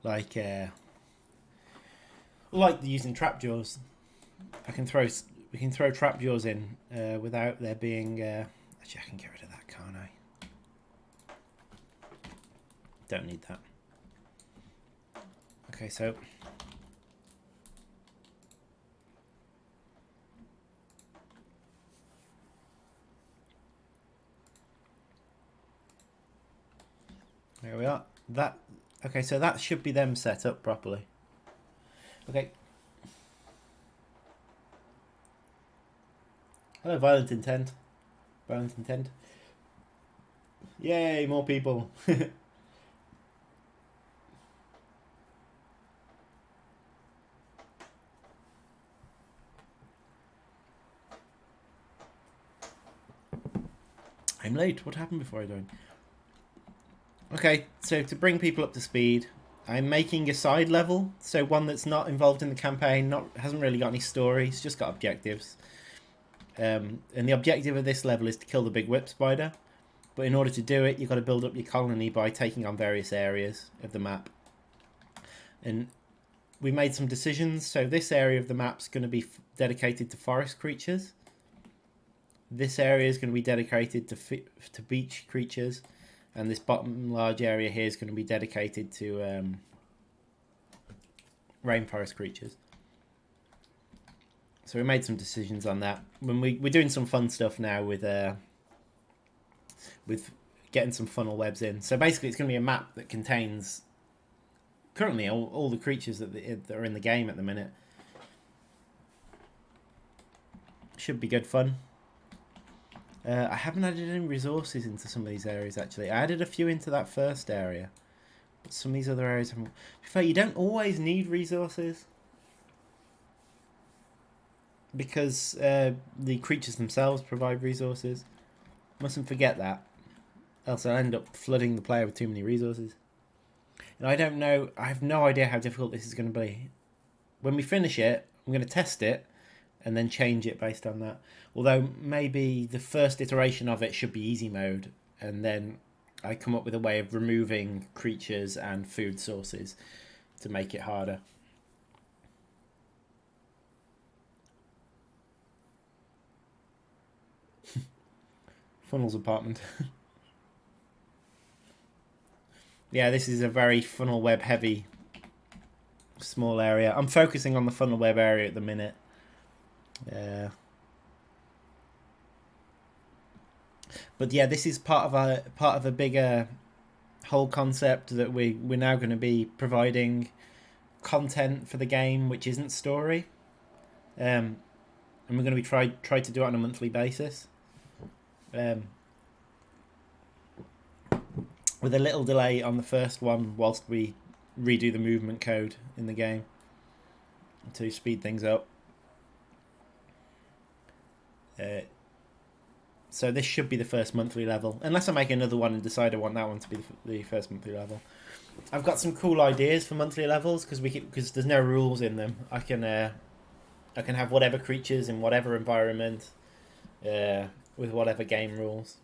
like using trap jaws. We can throw trap jaws in without there being. Actually, I can get rid of that, can't I? Don't need that. Okay, so. There we are. Okay, so that should be them set up properly. Okay. Hello, Violent Intent. Violent Intent. Yay, more people. I'm late. What happened before I joined? Okay, so to bring people up to speed, I'm making a side level, so one that's not involved in the campaign, hasn't really got any story, it's just got objectives. And the objective of this level is to kill the big whip spider, but in order to do it, you've got to build up your colony by taking on various areas of the map. And we made some decisions, so this area of the map's going to be dedicated to forest creatures. This area is going to be dedicated to beach creatures. And this bottom large area here is going to be dedicated to rainforest creatures. So we made some decisions on that. We're doing some fun stuff now with with getting some funnel webs in. So basically, it's going to be a map that contains currently all the creatures that are in the game at the minute. Should be good fun. I haven't added any resources into some of these areas actually. I added a few into that first area, but some of these other areas haven't. In fact, you don't always need resources because the creatures themselves provide resources. Mustn't forget that, else I'll end up flooding the player with too many resources. And I don't know, I have no idea how difficult this is going to be. When we finish it, I'm going to test it and then change it based on that. Although maybe the first iteration of it should be easy mode, and then I come up with a way of removing creatures and food sources to make it harder. Funnels apartment. Yeah, this is a very funnel web heavy small area. I'm focusing on the funnel web area at the minute. But yeah, this is part of a bigger whole concept that we're now going to be providing content for the game which isn't story, and we're going to be try to do it on a monthly basis, with a little delay on the first one whilst we redo the movement code in the game to speed things up. So this should be the first monthly level, unless I make another one and decide I want that one to be the first monthly level. I've got some cool ideas for monthly levels because there's no rules in them. I can have whatever creatures in whatever environment, with whatever game rules.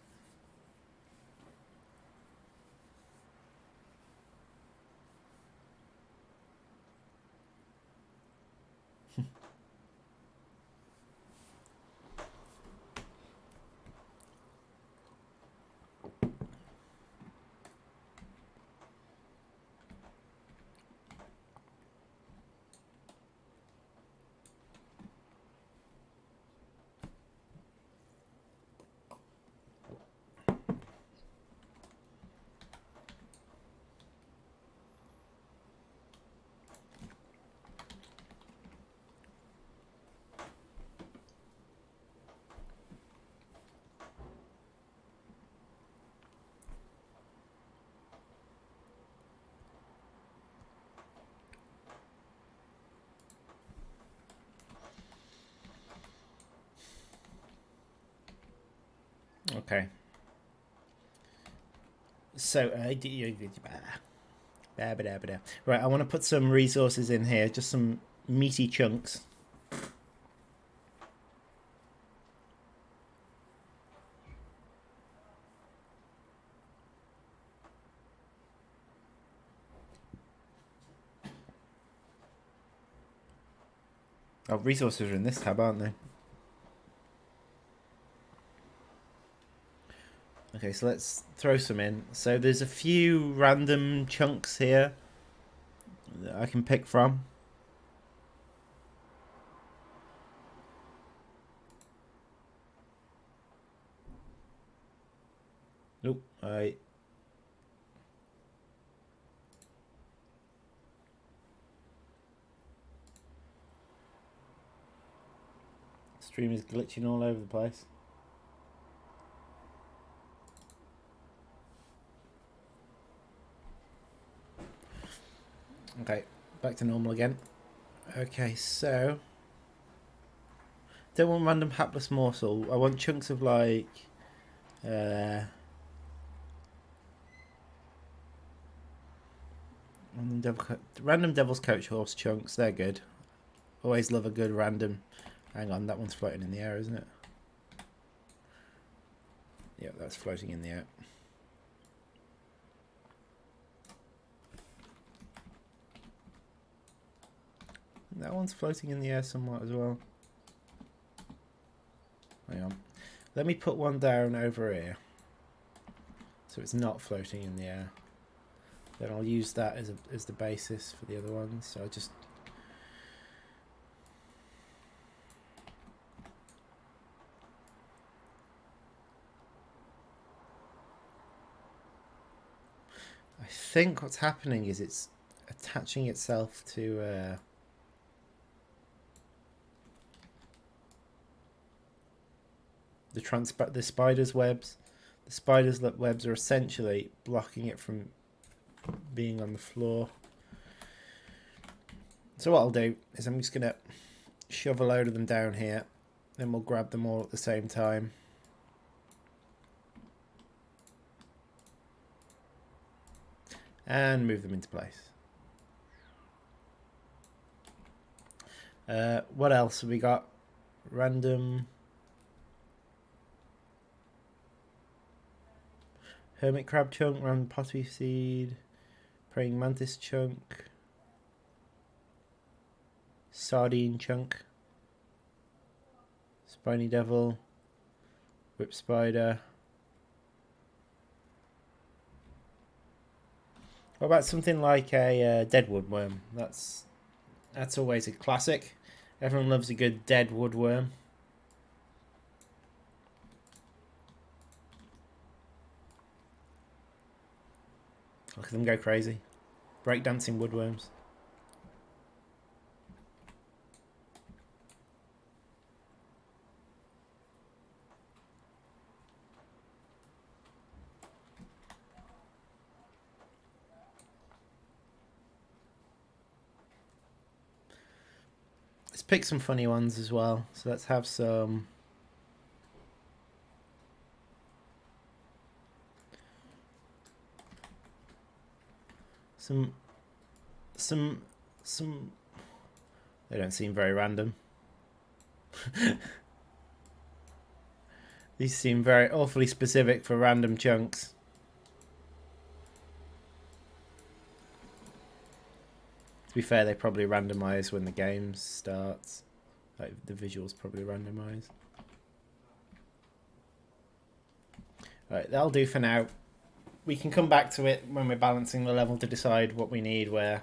Okay. So, right, I want to put some resources in here, just some meaty chunks. Oh, resources are in this tab, aren't they? Okay, so let's throw some in. So there's a few random chunks here that I can pick from. Nope, stream is glitching all over the place. Okay, back to normal again. Okay, so don't want random hapless morsel. I want chunks of like random devil's coach horse chunks. They're good. Always love a good random. Hang on, that one's floating in the air, isn't it? Yeah, that's floating in the air. That one's floating in the air somewhat as well. Hang on. Let me put one down over here, so it's not floating in the air. Then I'll use that as the basis for the other ones. So I just think what's happening is it's attaching itself to the spider's webs. The spider's webs are essentially blocking it from being on the floor. So what I'll do is I'm just going to shove a load of them down here, then we'll grab them all at the same time. And move them into place. What else have we got? Random hermit crab chunk, random poppy seed, praying mantis chunk, sardine chunk, spiny devil, whip spider. What about something like a deadwood worm? That's always a classic. Everyone loves a good deadwood worm. Look at them go crazy. Breakdancing woodworms. Let's pick some funny ones as well. So let's have some. They don't seem very random. These seem very awfully specific for random chunks. To be fair, they probably randomise when the game starts. Like the visuals probably randomise. Right, that'll do for now. We can come back to it when we're balancing the level to decide what we need where.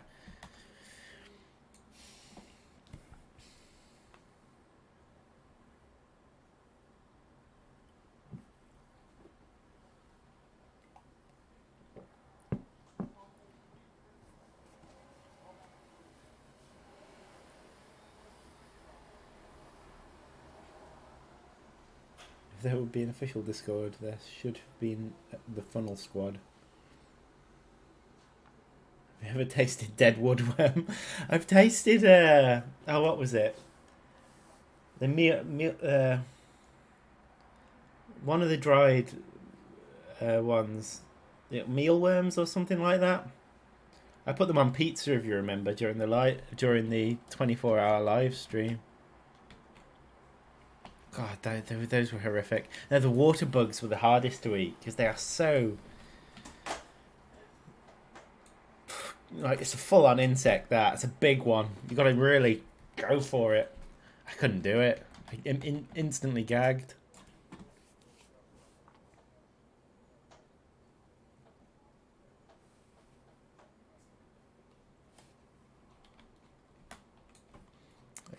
If there would be an official Discord, there should have been the Funnel Squad. Have you ever tasted dead woodworm? I've tasted what was it? The one of the dried ones, mealworms or something like that. I put them on pizza, if you remember, during the 24-hour live stream. God, those were horrific. Now the water bugs were the hardest to eat because they are so. Like, it's a full-on insect. It's a big one. You got to really go for it. I couldn't do it. I instantly gagged.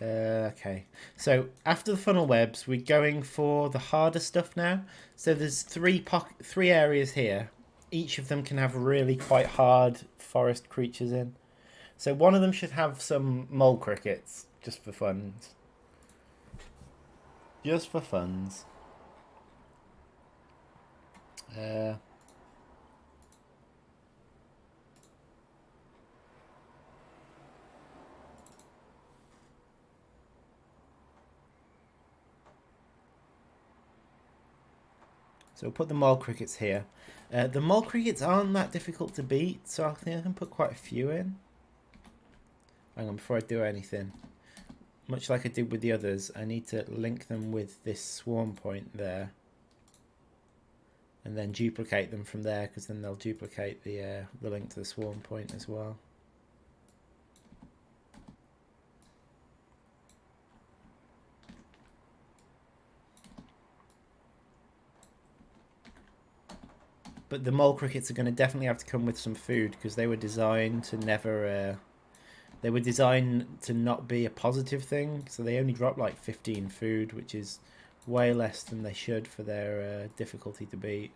Okay, so after the funnel webs, we're going for the harder stuff now. So there's three areas here. Each of them can have really quite hard forest creatures in. So one of them should have some mole crickets, just for funs. Just for funs. So we'll put the mole crickets here. The mole crickets aren't that difficult to beat, so I think I can put quite a few in. Hang on, before I do anything. Much like I did with the others, I need to link them with this swarm point there. And then duplicate them from there, because then they'll duplicate the link to the swarm point as well. But the mole crickets are going to definitely have to come with some food, because they were designed to never... they were designed to not be a positive thing, so they only drop like 15 food, which is way less than they should for their difficulty to beat.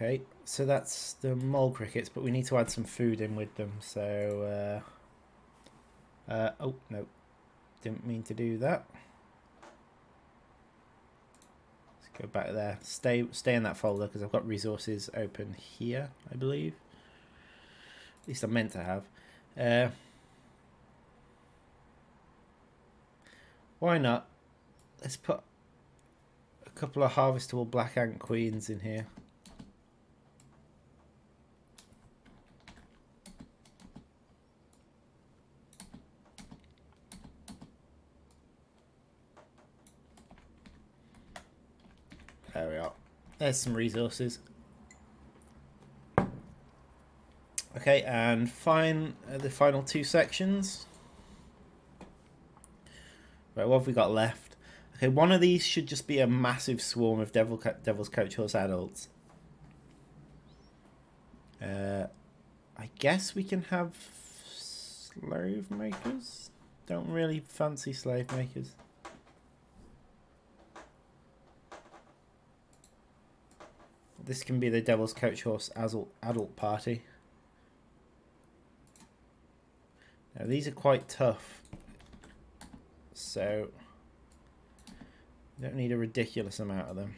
Okay, so that's the mole crickets, but we need to add some food in with them. So, oh no, didn't mean to do that. Let's go back there. Stay in that folder because I've got resources open here, I believe. At least I meant to have. Why not? Let's put a couple of harvestable black ant queens in here. There we are. There's some resources. Okay, and the final two sections. Right, what have we got left? Okay, one of these should just be a massive swarm of Devil's Coach Horse adults. I guess we can have slave makers. Don't really fancy slave makers. This can be the Devil's Coach Horse adult party. Now these are quite tough, so you don't need a ridiculous amount of them.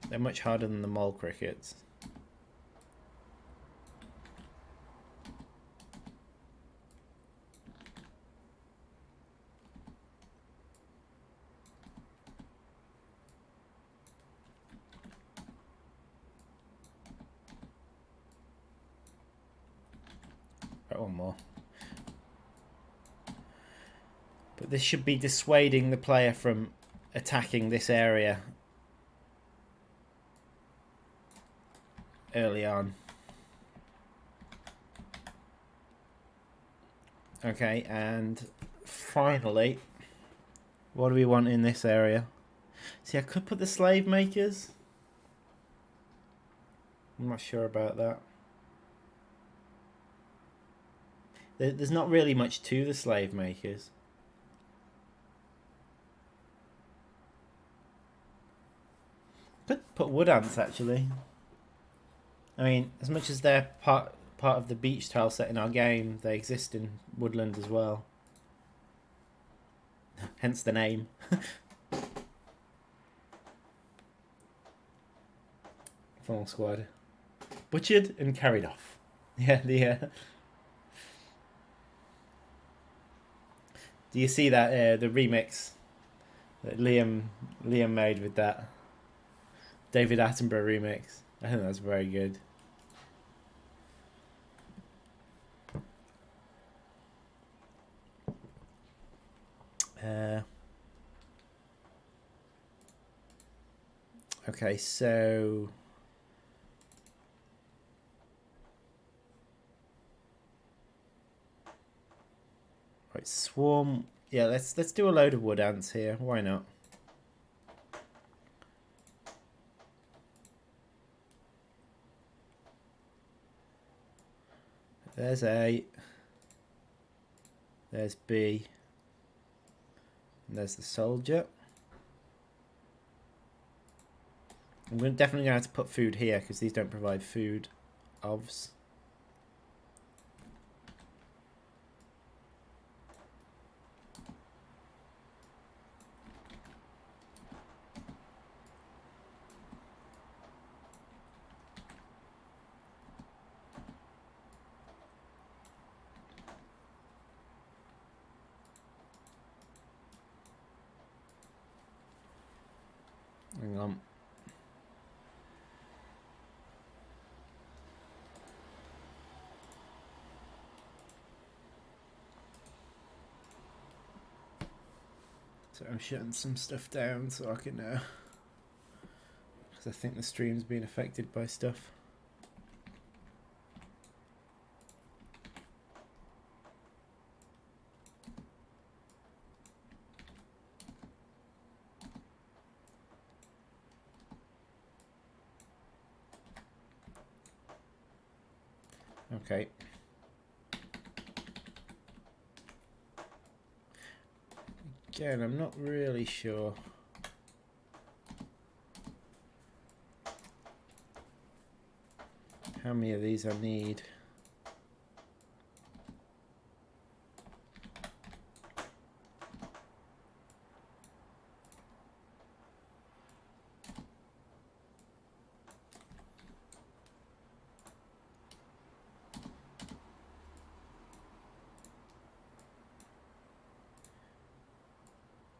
They're much harder than the mole crickets. Right, one more. But this should be dissuading the player from attacking this area early on. Okay, and finally, what do we want in this area? See, I could put the slave makers. I'm not sure about that. There's not really much to the slave makers. Could put wood ants actually. I mean, as much as they're part of the beach tile set in our game, they exist in woodland as well. Hence the name. Funnel squad. Butchered and carried off. Yeah, Do you see that the remix that Liam made with that David Attenborough remix? I think that's very good. Okay, so right, swarm. Yeah, let's do a load of wood ants here. Why not? There's A. There's B. And there's the soldier. I'm definitely going to have to put food here because these don't provide food. Ovs. Hang on. So I'm shutting some stuff down so I can, because I think the stream's being affected by stuff. Okay. Again, I'm not really sure. how many of these I need.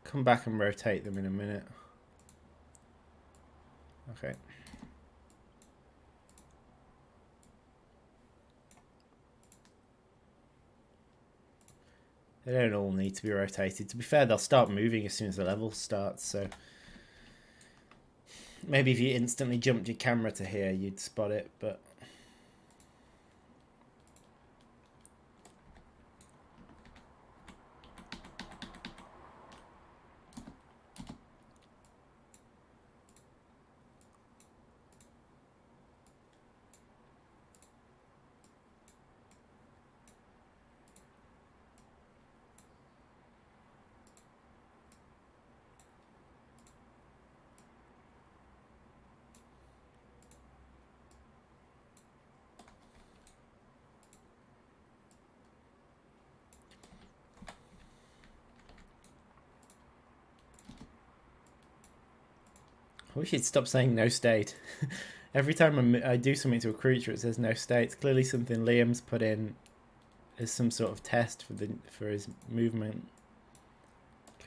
Come back and rotate them in a minute. Okay. They don't all need to be rotated. To be fair, they'll start moving as soon as the level starts, so maybe if you instantly jumped your camera to here, you'd spot it, but I wish he'd stop saying no state. Every time I do something to a creature, it says no state. It's clearly something Liam's put in as some sort of test for his movement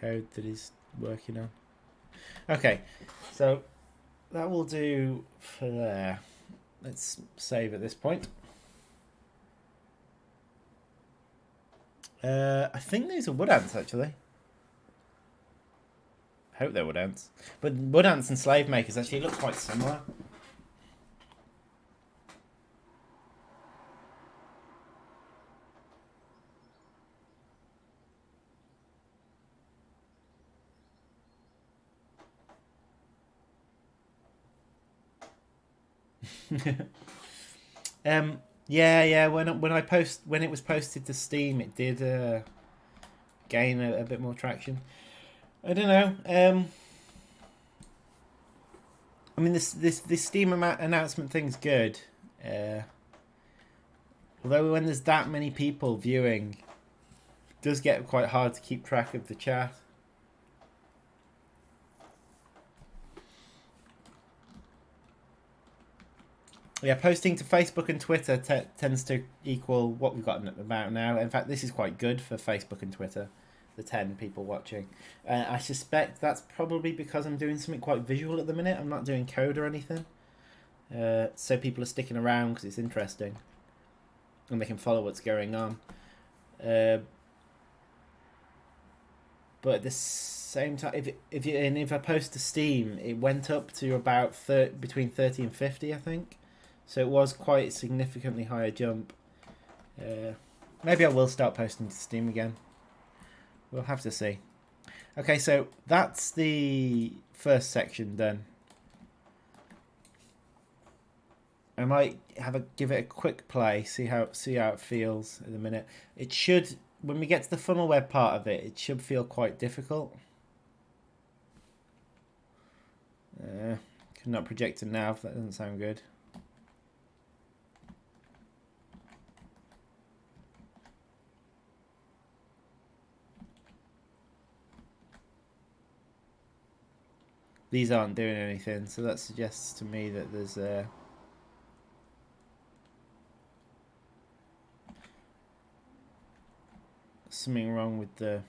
code that he's working on. Okay, so that will do for there. Let's save at this point. I think these are wood ants, actually. I hope they're wood ants. But wood ants and slave makers actually look quite similar. Yeah. When it was posted to Steam, it did gain a bit more traction. I don't know. I mean, this Steam announcement thing's good. Although when there's that many people viewing, it does get quite hard to keep track of the chat. Yeah, posting to Facebook and Twitter tends to equal what we've got about now. In fact, this is quite good for Facebook and Twitter, the 10 people watching. I suspect that's probably because I'm doing something quite visual at the minute. I'm not doing code or anything. So people are sticking around because it's interesting. And they can follow what's going on. But at the same time, if I post to Steam, it went up to about between 30 and 50, I think. So it was quite a significantly higher jump. Maybe I will start posting to Steam again. We'll have to see. Okay, so that's the first section done. I might give it a quick play, see how it feels in a minute. It should, when we get to the funnel web part of it, it should feel quite difficult. Could not project a nav. That doesn't sound good. These aren't doing anything, so that suggests to me that there's something wrong with the...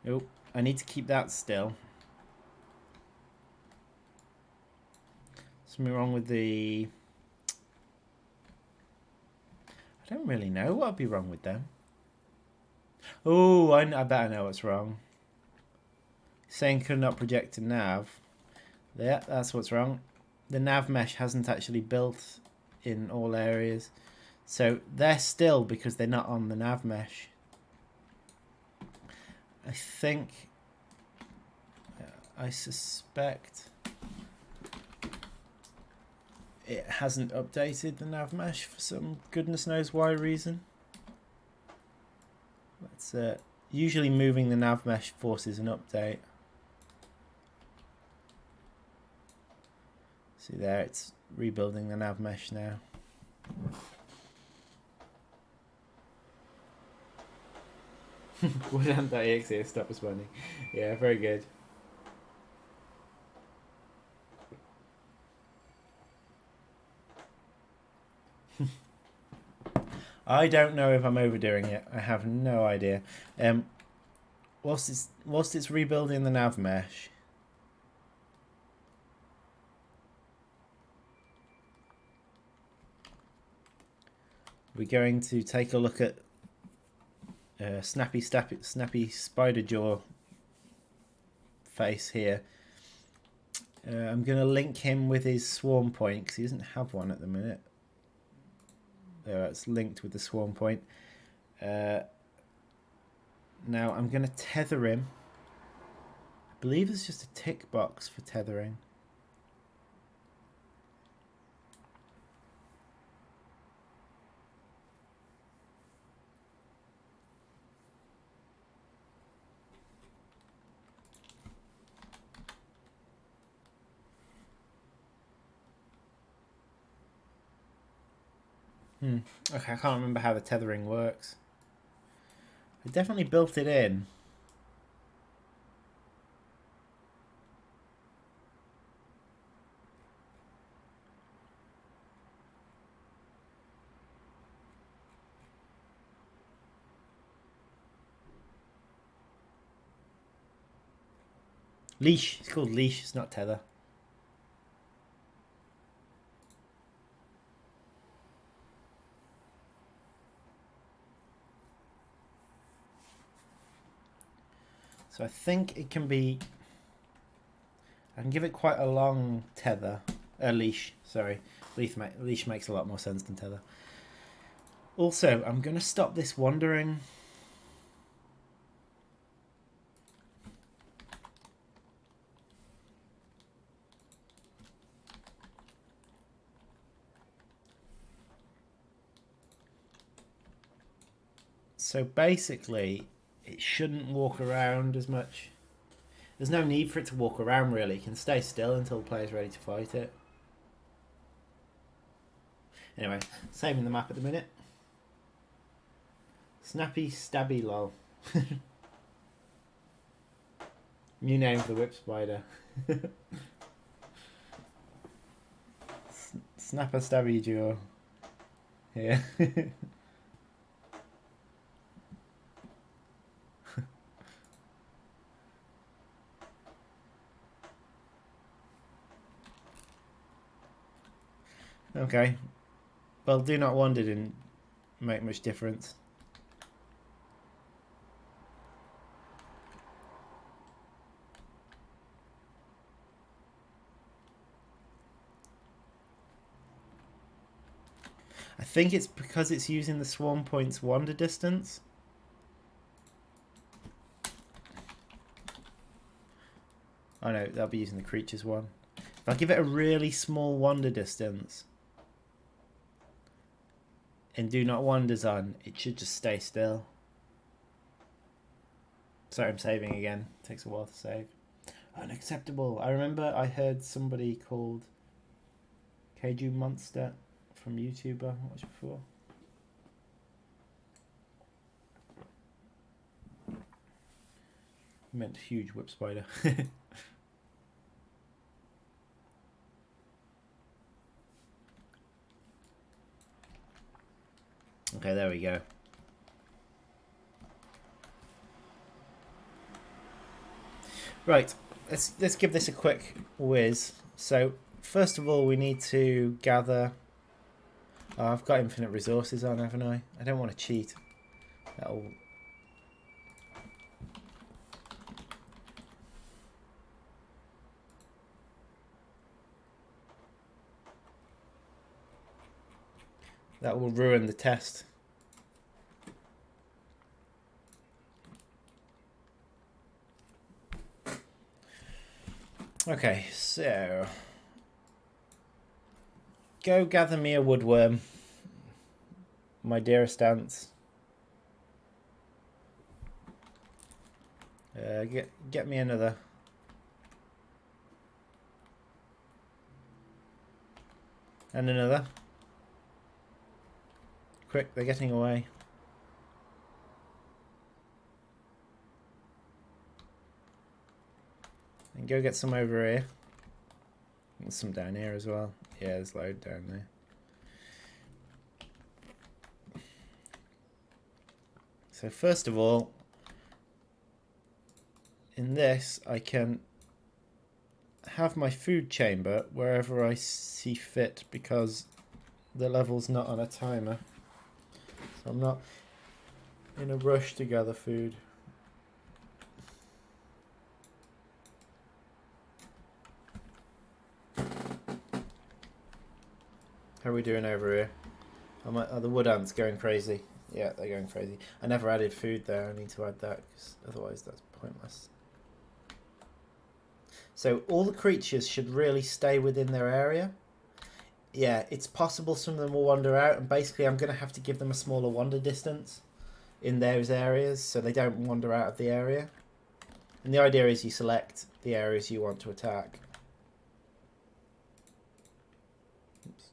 Oh, I need to keep that still. Something wrong with the... I don't really know what would be wrong with them. Oh, I bet I know what's wrong. Saying could not project a nav. Yeah, that's what's wrong. The nav mesh hasn't actually built in all areas. So they're still because they're not on the nav mesh. I think... I suspect... it hasn't updated the nav mesh for some goodness knows why reason. Let's usually moving the nav mesh forces an update. See there, it's rebuilding the nav mesh now. Woodhand.exe stop responding. Yeah, very good. I don't know if I'm overdoing it. I have no idea. Whilst it's rebuilding the nav mesh, we're going to take a look at Snappy Spider Jaw face here. I'm going to link him with his swarm point because he doesn't have one at the minute. There, it's linked with the swarm point. Now I'm going to tether him. I believe there's just a tick box for tethering. Okay, I can't remember how the tethering works. I definitely built it in. Leash. It's called leash. It's not tether. So I think it can be... I can give it quite a long tether. Leash, sorry. Leash makes a lot more sense than tether. Also, I'm going to stop this wandering. So basically, it shouldn't walk around as much. There's no need for it to walk around, really. It can stay still until the player's ready to fight it. Anyway, saving the map at the minute. Snappy Stabby Lol. New name for the whip spider. Snapper Stabby Duo. Yeah. Okay. Well, Do Not Wander didn't make much difference. I think it's because it's using the swarm point's wander distance. Oh no, that'll be using the creature's one. If I give it a really small wander distance and Do Not Wander's on, it should just stay still. Sorry, I'm saving again. It takes a while to save. Unacceptable. I remember I heard somebody called Keiju Monster from YouTube I watched before. I meant huge whip spider. Okay, there we go. Right, let's give this a quick whiz. So first of all, we need to gather. Oh, I've got infinite resources on, haven't I? I don't want to cheat. That will ruin the test. Okay, so go gather me a woodworm, my dearest ants. Get me another. And another. Quick, they're getting away. And go get some over here. There's some down here as well. Yeah, there's a load down there. So first of all, in this I can have my food chamber wherever I see fit because the level's not on a timer. So I'm not in a rush to gather food. How are we doing over here? Are the wood ants going crazy? Yeah, they're going crazy. I never added food there. I need to add that because otherwise that's pointless. So all the creatures should really stay within their area. Yeah, it's possible some of them will wander out, and basically I'm going to have to give them a smaller wander distance in those areas so they don't wander out of the area. And the idea is you select the areas you want to attack. Oops.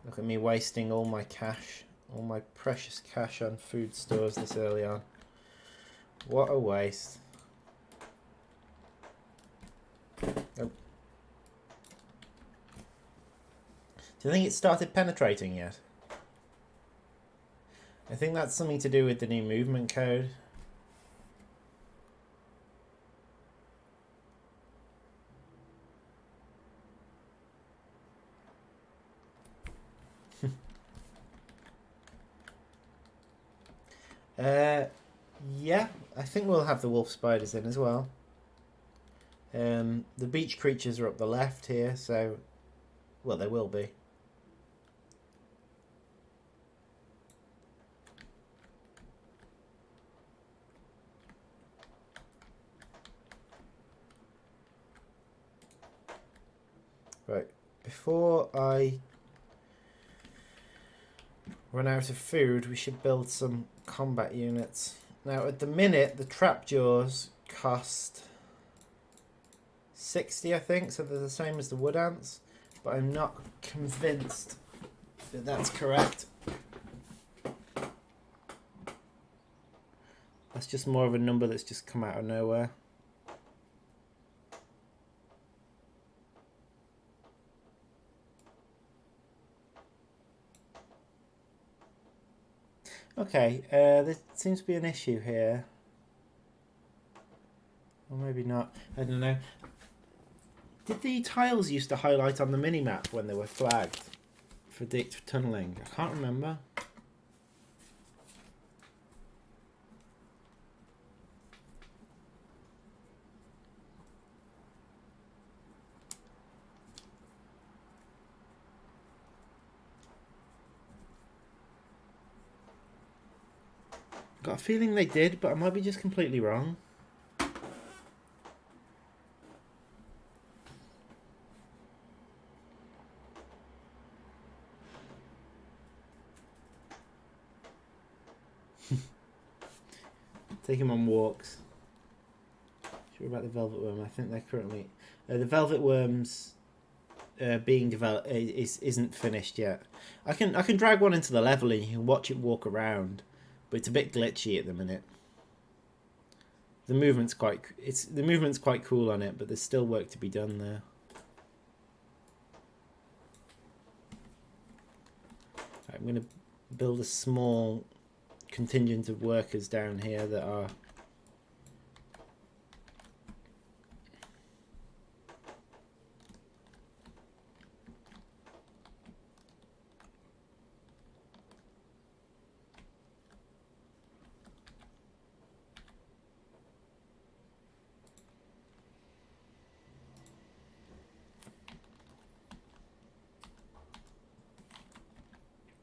Look at me wasting all my cash, all my precious cash on food stores this early on. What a waste. Oh. Do you think it started penetrating yet? I think that's something to do with the new movement code. Yeah, I think we'll have the wolf spiders in as well. The beach creatures are up the left here, so... Well, they will be. Right, before I run out of food, we should build some combat units. Now, at the minute, the trap jaws cost 60, I think, so they're the same as the wood ants, but I'm not convinced that that's correct. That's just more of a number that's just come out of nowhere. Okay, there seems to be an issue here. Or maybe not. I don't know. Did the tiles used to highlight on the mini-map when they were flagged for tunnelling? I can't remember. Got a feeling they did, but I might be just completely wrong. Take him on walks. Sure about the velvet worm. I think they're currently the velvet worms being developed isn't finished yet. I can drag one into the level and you can watch it walk around, but it's a bit glitchy at the minute. The movement's quite cool on it, but there's still work to be done there. Right, I'm going to build a small contingent of workers down here that are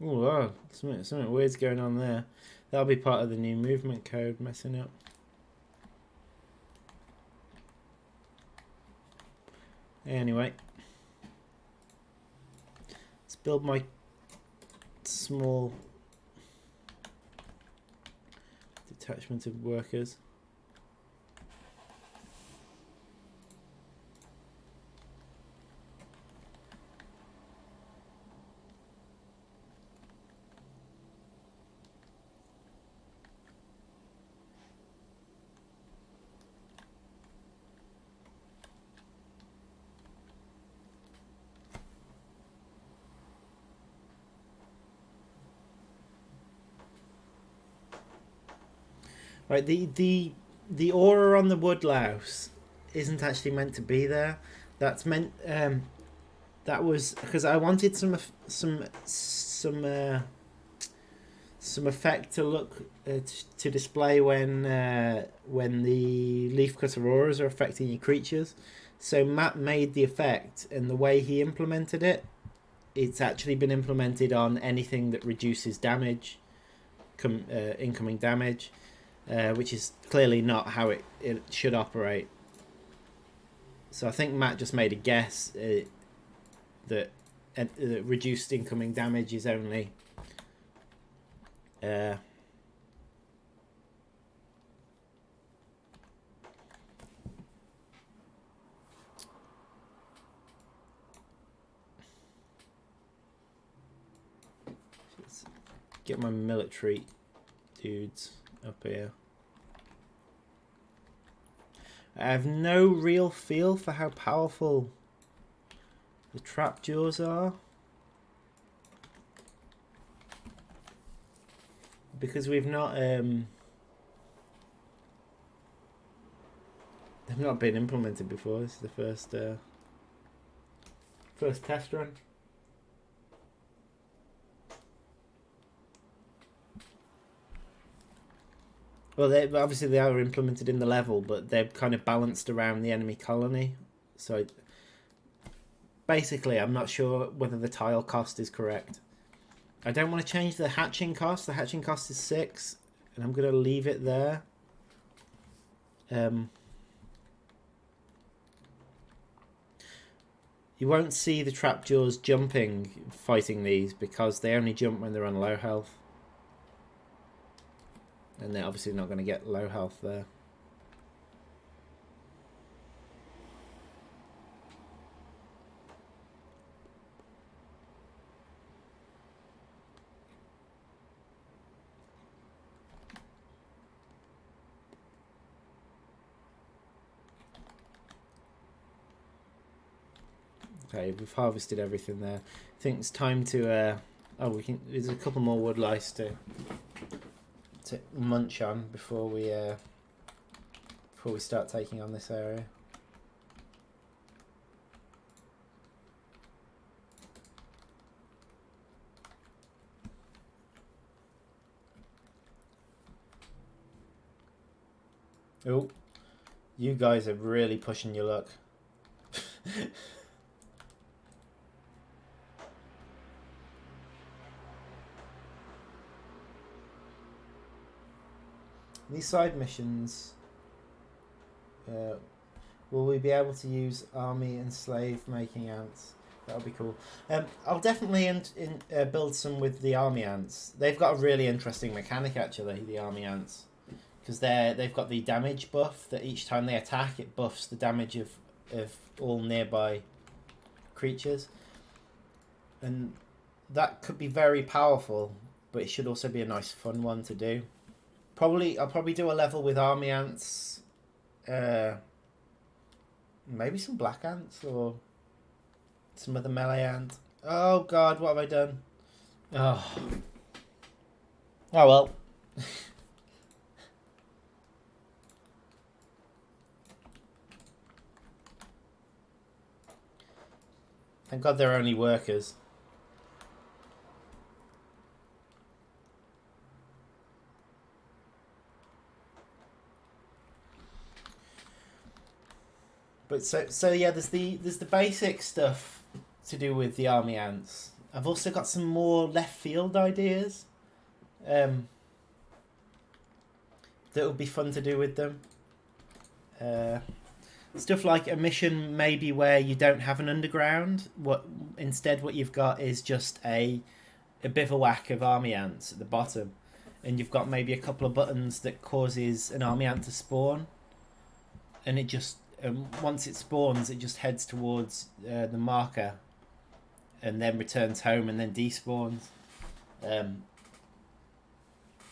oh, wow, something weird's going on there. That'll be part of the new movement code messing up. Anyway, let's build my small detachment of workers. Right, the aura on the woodlouse isn't actually meant to be there. That's meant that was because I wanted some effect to look to display when the leafcutter auras are affecting your creatures. So Matt made the effect, and the way he implemented it, it's actually been implemented on anything that reduces damage, incoming damage, which is clearly not how it should operate. So I think Matt just made a guess that reduced incoming damage is only let's get my military dudes up here. I have no real feel for how powerful the trap jaws are, because we've not they've not been implemented before. This is the first test run. Well, obviously they are implemented in the level, but they're kind of balanced around the enemy colony. So basically, I'm not sure whether the tile cost is correct. I don't want to change the hatching cost. The hatching cost is 6, and I'm going to leave it there. You won't see the trap jaws jumping fighting these because they only jump when they're on low health. And they're obviously not going to get low health there. Okay, we've harvested everything there. I think it's time to there's a couple more wood lice to munch on before we start taking on this area. Oh, you guys are really pushing your luck. These side missions, will we be able to use army and slave making ants? That'll be cool. I'll definitely build some with the army ants. They've got a really interesting mechanic actually, the army ants, because they've got the damage buff that each time they attack it buffs the damage of all nearby creatures, and that could be very powerful, but it should also be a nice fun one to do. I'll probably do a level with army ants, maybe some black ants or some other melee ant. Oh god, what have I done? Oh well. Thank god they're only workers. But so yeah, there's the basic stuff to do with the army ants. I've also got some more left field ideas that would be fun to do with them. Stuff like a mission maybe where you don't have an underground. What you've got is just a bivouac of army ants at the bottom, and you've got maybe a couple of buttons that causes an army ant to spawn, and it just once it spawns, it just heads towards the marker, and then returns home and then despawns.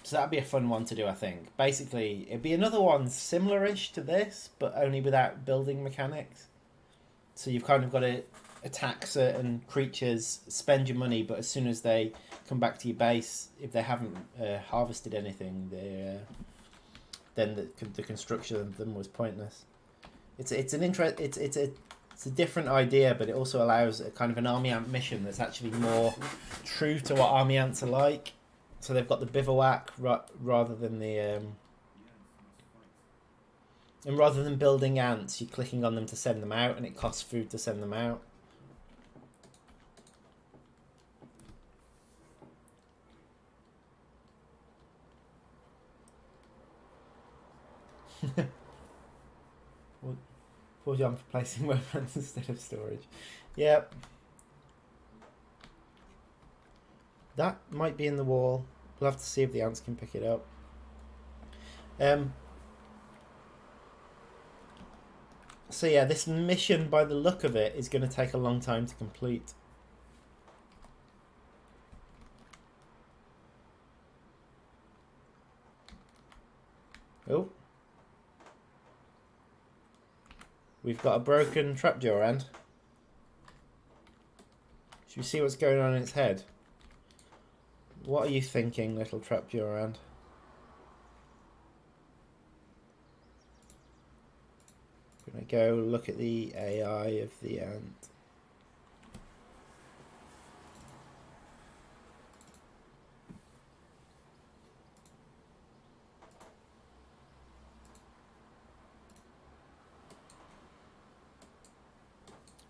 So that'd be a fun one to do, I think. Basically, it'd be another one similar-ish to this, but only without building mechanics. So you've kind of got to attack certain creatures, spend your money, but as soon as they come back to your base, if they haven't harvested anything, then the construction of them was pointless. It's a different idea, but it also allows a kind of an army ant mission that's actually more true to what army ants are like. So they've got the bivouac rather than the and rather than building ants, you're clicking on them to send them out, and it costs food to send them out. Well done for placing weapons instead of storage. Yep. That might be in the wall. We'll have to see if the ants can pick it up. So yeah, this mission, by the look of it, is going to take a long time to complete. Oh. We've got a broken trapjaw end. Should we see what's going on in its head? What are you thinking, little trapjaw end? I'm going to go look at the AI of the ant.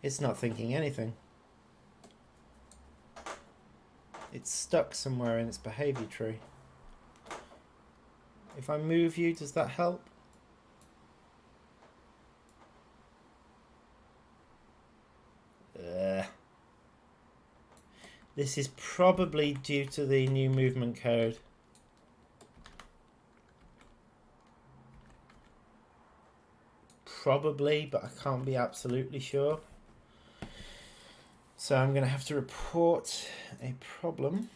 It's not thinking anything. It's stuck somewhere in its behavior tree. If I move you, does that help? This is probably due to the new movement code. Probably, but I can't be absolutely sure. So I'm going to have to report a problem.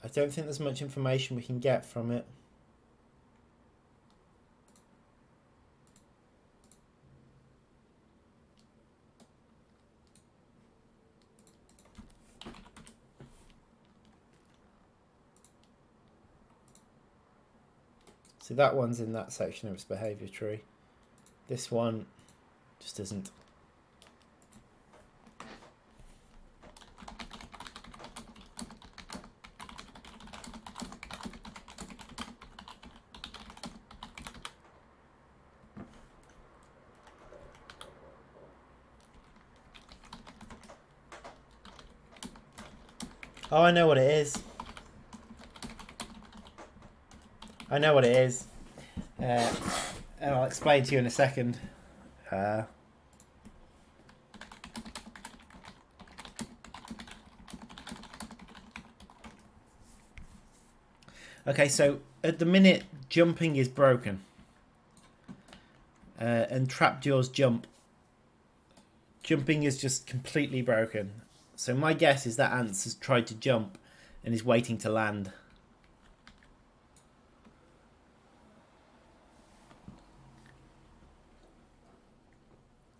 I don't think there's much information we can get from it. So that one's in that section of its behavior tree. This one just isn't. Oh, I know what it is. I know what it is. And I'll explain to you in a second. Okay, so at the minute, jumping is broken. And trapjaws jump. Jumping is just completely broken. So my guess is that ants has tried to jump and is waiting to land.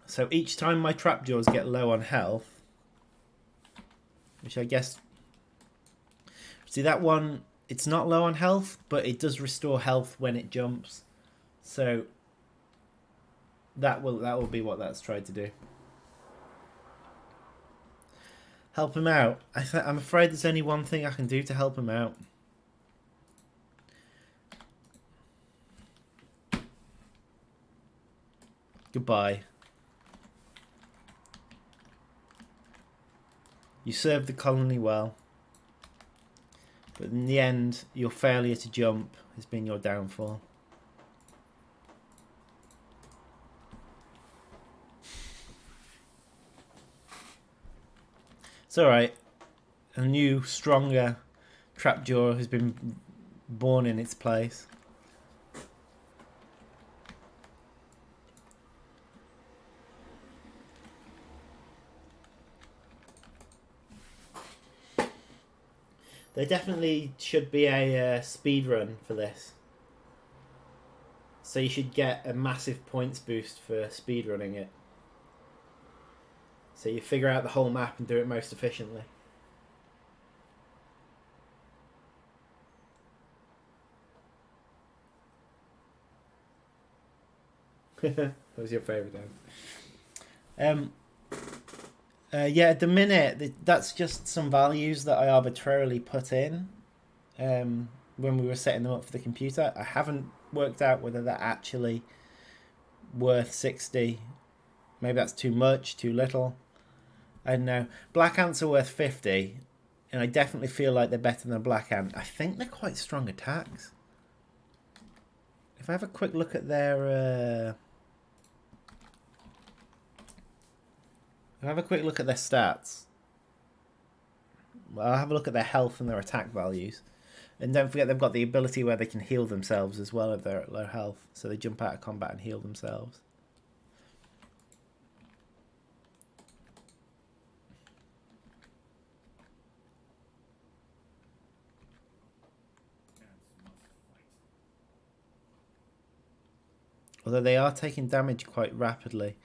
So each time my trapjaws get low on health, which I guess... See that one, it's not low on health, but it does restore health when it jumps. So that will be what that's tried to do. Help him out. I'm afraid there's only one thing I can do to help him out. Goodbye. You served the colony well. But in the end, your failure to jump has been your downfall. It's alright. A new, stronger trapjaw has been born in its place. There definitely should be a speed run for this. So you should get a massive points boost for speed running it. So you figure out the whole map and do it most efficiently. What was your favourite game? Yeah, at the minute, that's just some values that I arbitrarily put in when we were setting them up for the computer. I haven't worked out whether they're actually worth 60. Maybe that's too much, too little. I don't know. Black ants are worth 50, and I definitely feel like they're better than a black ant. I think they're quite strong attacks. If I have a quick look at their... If I have a quick look at their stats, I'll have a look at their health and their attack values. And don't forget they've got the ability where they can heal themselves as well if they're at low health. So they jump out of combat and heal themselves. Although they are taking damage quite rapidly.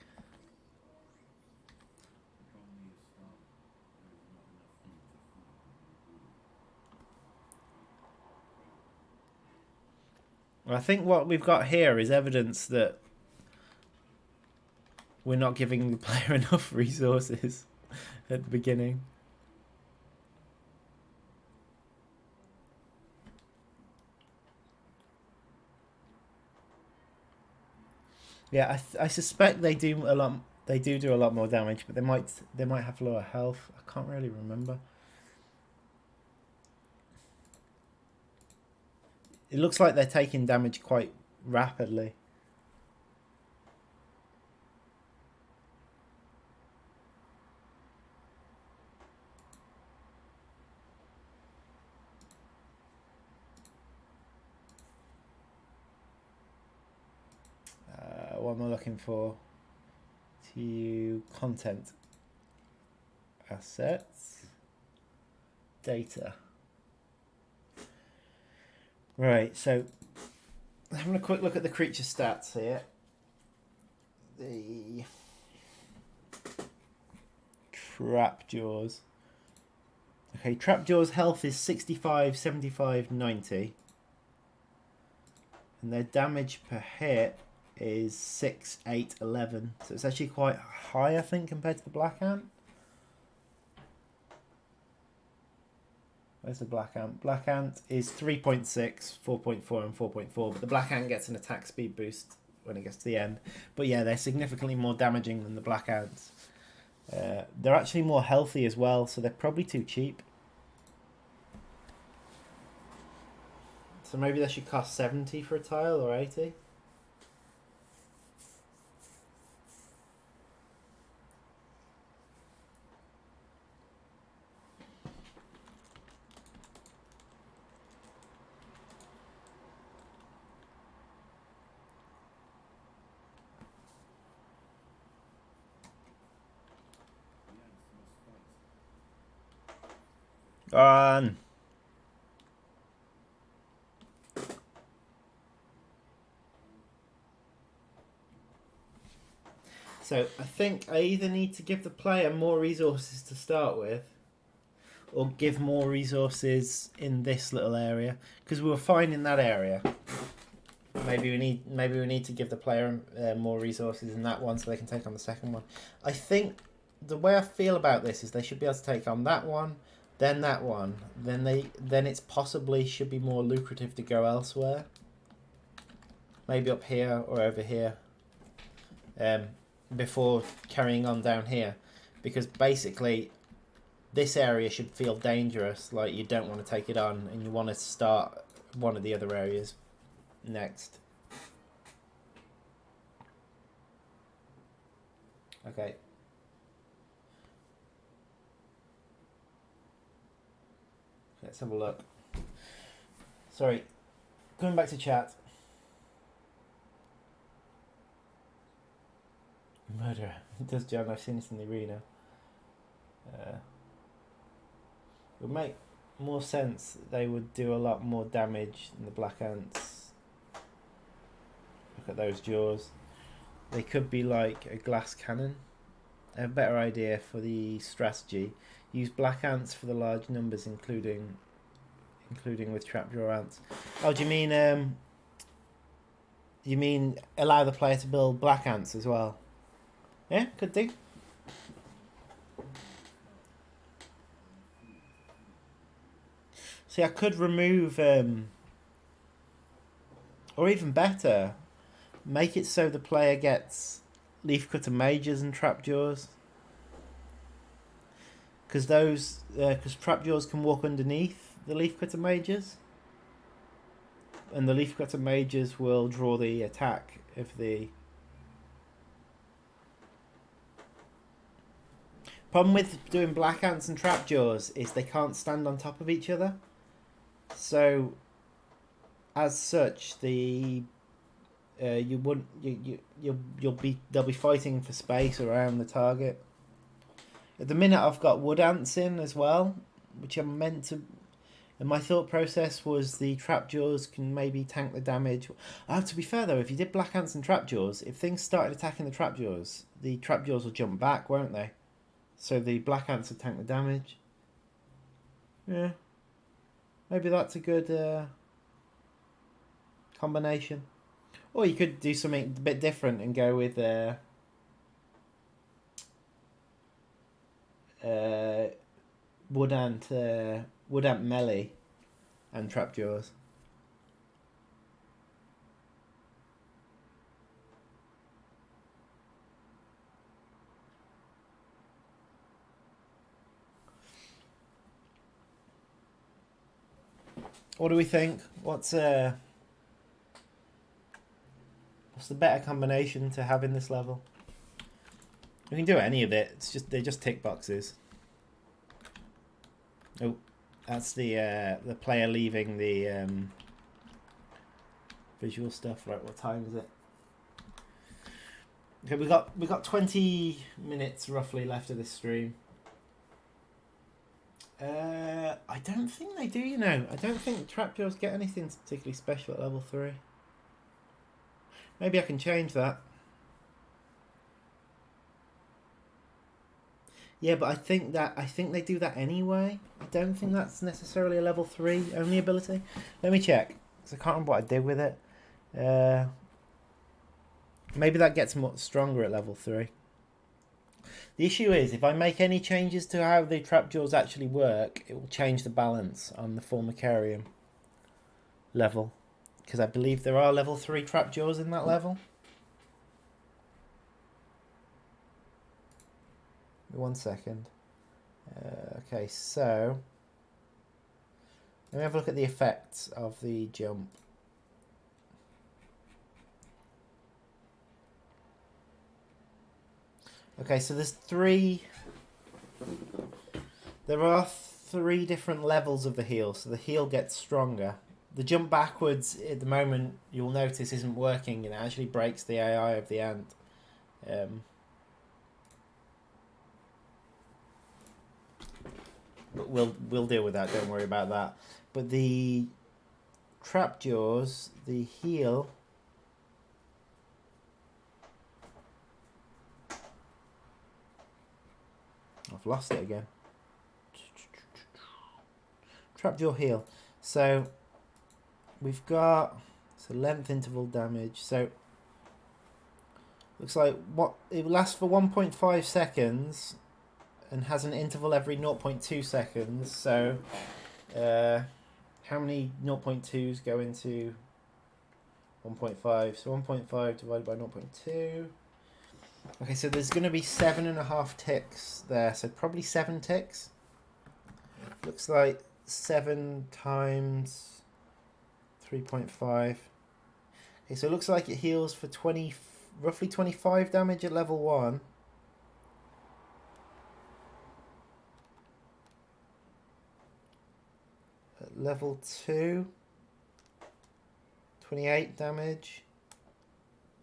I think what we've got here is evidence that we're not giving the player enough resources at the beginning. Yeah, I suspect they do a lot. They do a lot more damage, but they might have lower health. I can't really remember. It looks like they're taking damage quite rapidly. What am I looking for? To content, assets, data. Right, so having a quick look at the creature stats here. The Trapjaws. Okay, Trapjaw's health is 65, 75, 90. And their damage per hit is 6, 8, 11. So it's actually quite high, I think, compared to the Black Ant. Where's the Black Ant? Black Ant is 3.6, 4.4 and 4.4. But the Black Ant gets an attack speed boost when it gets to the end. But yeah, they're significantly more damaging than the Black Ants. They're actually more healthy as well, so they're probably too cheap. So maybe they should cost 70 for a tile or 80. On. So I think I either need to give the player more resources to start with, or give more resources in this little area, because we were fine in that area. Maybe we need to give the player more resources in that one so they can take on the second one. I think the way I feel about this is they should be able to take on that one, then that one, then it's possibly should be more lucrative to go elsewhere. Maybe up here or over here. Before carrying on down here, because basically this area should feel dangerous, like you don't want to take it on and you want to start one of the other areas next. Okay. Let's have a look. Sorry, going back to chat. Murderer. It does, John. I've seen this in the arena. It would make more sense. They would do a lot more damage than the black ants. Look at those jaws. They could be like a glass cannon. A better idea for the strategy. Use black ants for the large numbers, including with trapjaw ants. Oh, do you mean allow the player to build black ants as well? Yeah, could do. See, I could remove, or even better, make it so the player gets leafcutter mages and trapjaws. Because trapjaws can walk underneath the leafcutter mages, and the leafcutter mages will draw the attack of the. Problem with doing black ants and trapjaws is they can't stand on top of each other. So, as such, they'll be fighting for space around the target. At the minute, I've got wood ants in as well, which I'm meant to. And my thought process was the trapjaws can maybe tank the damage. To be fair though, if you did black ants and trapjaws, if things started attacking the trapjaws will jump back, won't they? So the black ants will tank the damage. Yeah. Maybe that's a good combination. Or you could do something a bit different and go with wood ant melee and trapjaws. What do we think? What's the better combination to have in this level? We can do any of it. They're just tick boxes. Oh, that's the player leaving the visual stuff. Right, what time is it? Okay, we got 20 minutes roughly left of this stream. I don't think they do, you know. I don't think trapjaws get anything particularly special at level 3. Maybe I can change that. Yeah, but I think they do that anyway. I don't think that's necessarily a level 3 only ability. Let me check, because I can't remember what I did with it. Maybe that gets more stronger at level 3. The issue is, if I make any changes to how the trapjaws actually work, it will change the balance on the Formicarium level. Because I believe there are level 3 trapjaws in that level. 1 second. Okay, so let me have a look at the effects of the jump. Okay, so there are 3 different levels of the heal, so the heal gets stronger. The jump backwards at the moment, you'll notice, isn't working, and it actually breaks the AI of the ant. But we'll deal with that, don't worry about that. But the trapjaws, the heal, I've lost it again. Trapjaw heal. So we've got length interval damage. So looks like it lasts for 1.5 seconds and has an interval every 0.2 seconds. So how many 0.2s go into 1.5? So 1.5 divided by 0.2. Okay, so there's going to be 7.5 ticks there, so probably 7 ticks. Looks like 7 times 3.5. Okay, so it looks like it heals for roughly 25 damage at level 1. level 2, 28 damage.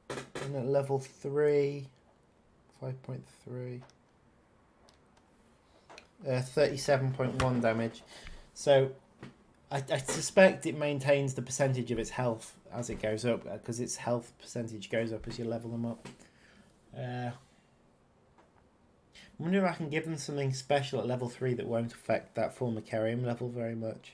And at level 3, 5.3, 37.1 damage. So I suspect it maintains the percentage of its health as it goes up, because its health percentage goes up as you level them up. I wonder if I can give them something special at level 3 that won't affect that Formicarium level very much.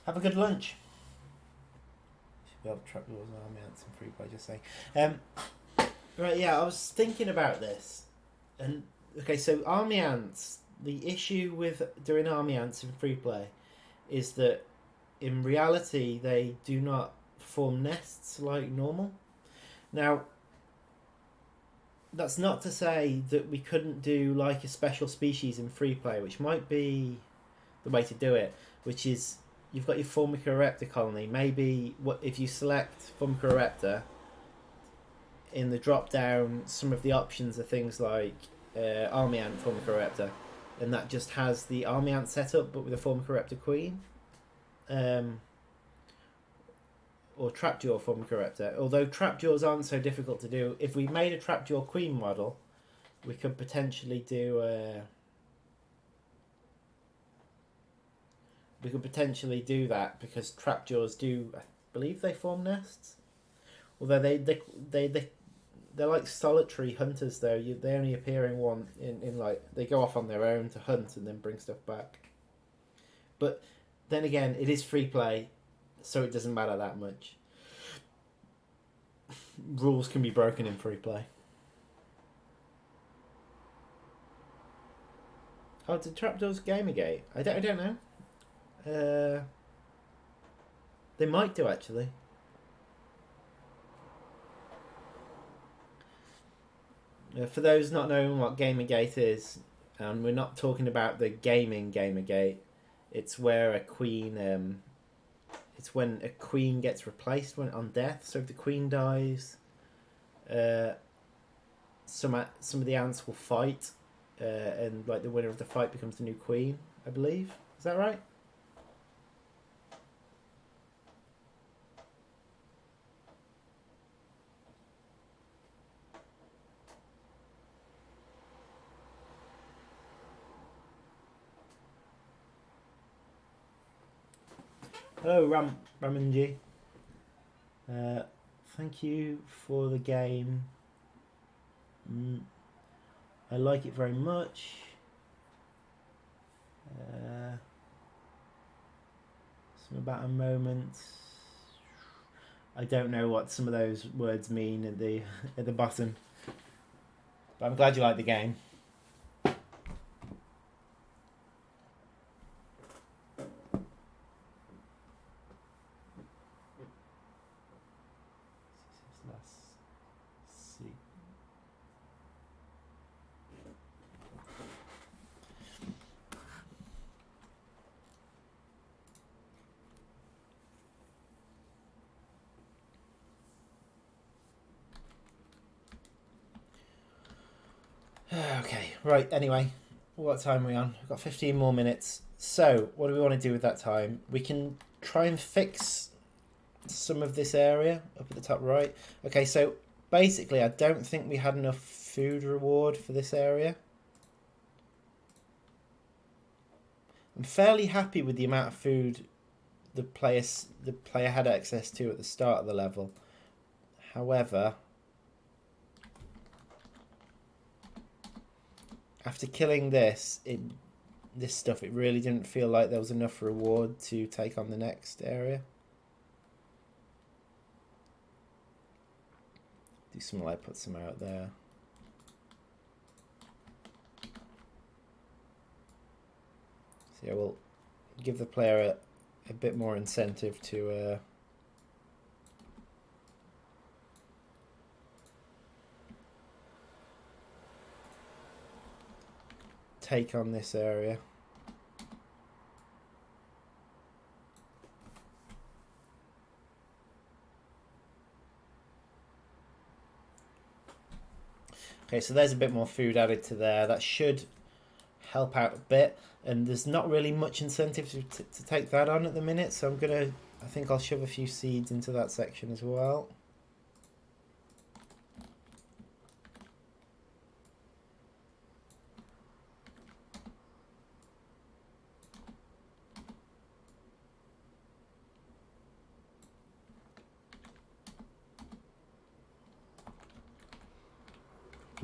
Have a good lunch. Should be able to trap yours and army ants and free by just saying. Right, yeah, I was thinking about this. And okay, so army ants, the issue with doing army ants in free play is that in reality they do not form nests like normal. Now, that's not to say that we couldn't do like a special species in free play, which might be the way to do it, which is you've got your Formica colony. Maybe if you select Formica in the drop down, some of the options are things like army ant Formica, and that just has the army ant set up but with a Formica queen, or Trapjaw Formica. Although Trapjaws aren't so difficult to do, if we made a Trapjaw queen model, we could potentially do that, because Trapjaws do, I believe, they form nests. Although they're like solitary hunters, though. They only appear in one in like they go off on their own to hunt and then bring stuff back. But then again, it is free play, so it doesn't matter that much. Rules can be broken in free play. Oh, did Trapjaws Gamergate? I don't know. They might do, actually. For those not knowing what Gamergate is, and we're not talking about the gaming Gamergate, it's where a queen, it's when a queen gets replaced on death. So if the queen dies, some of the ants will fight, and like the winner of the fight becomes the new queen, I believe. Is that right? Hello, Ramanji. Thank you for the game. I like it very much. Some about a moment. I don't know what some of those words mean at the bottom, but I'm glad you like the game. Okay, right, anyway, what time are we on? We've got 15 more minutes. So, what do we want to do with that time? We can try and fix some of this area up at the top right. Okay, so basically I don't think we had enough food reward for this area. I'm fairly happy with the amount of food the player had access to at the start of the level. However, after killing this stuff, it really didn't feel like there was enough reward to take on the next area. Do some light, put some out there. So yeah, we'll give the player a bit more incentive to take on this area. Okay, so there's a bit more food added to there. That should help out a bit. And there's not really much incentive to take that on at the minute. So I think I'll shove a few seeds into that section as well.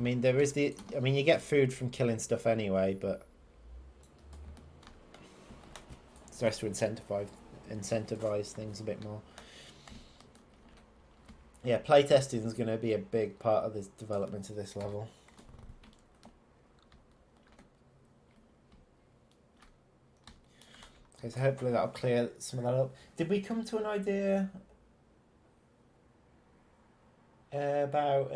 I mean, you get food from killing stuff anyway, but it's nice to incentivize things a bit more. Yeah, playtesting is going to be a big part of the development of this level. Okay, so hopefully that'll clear some of that up. Did we come to an idea about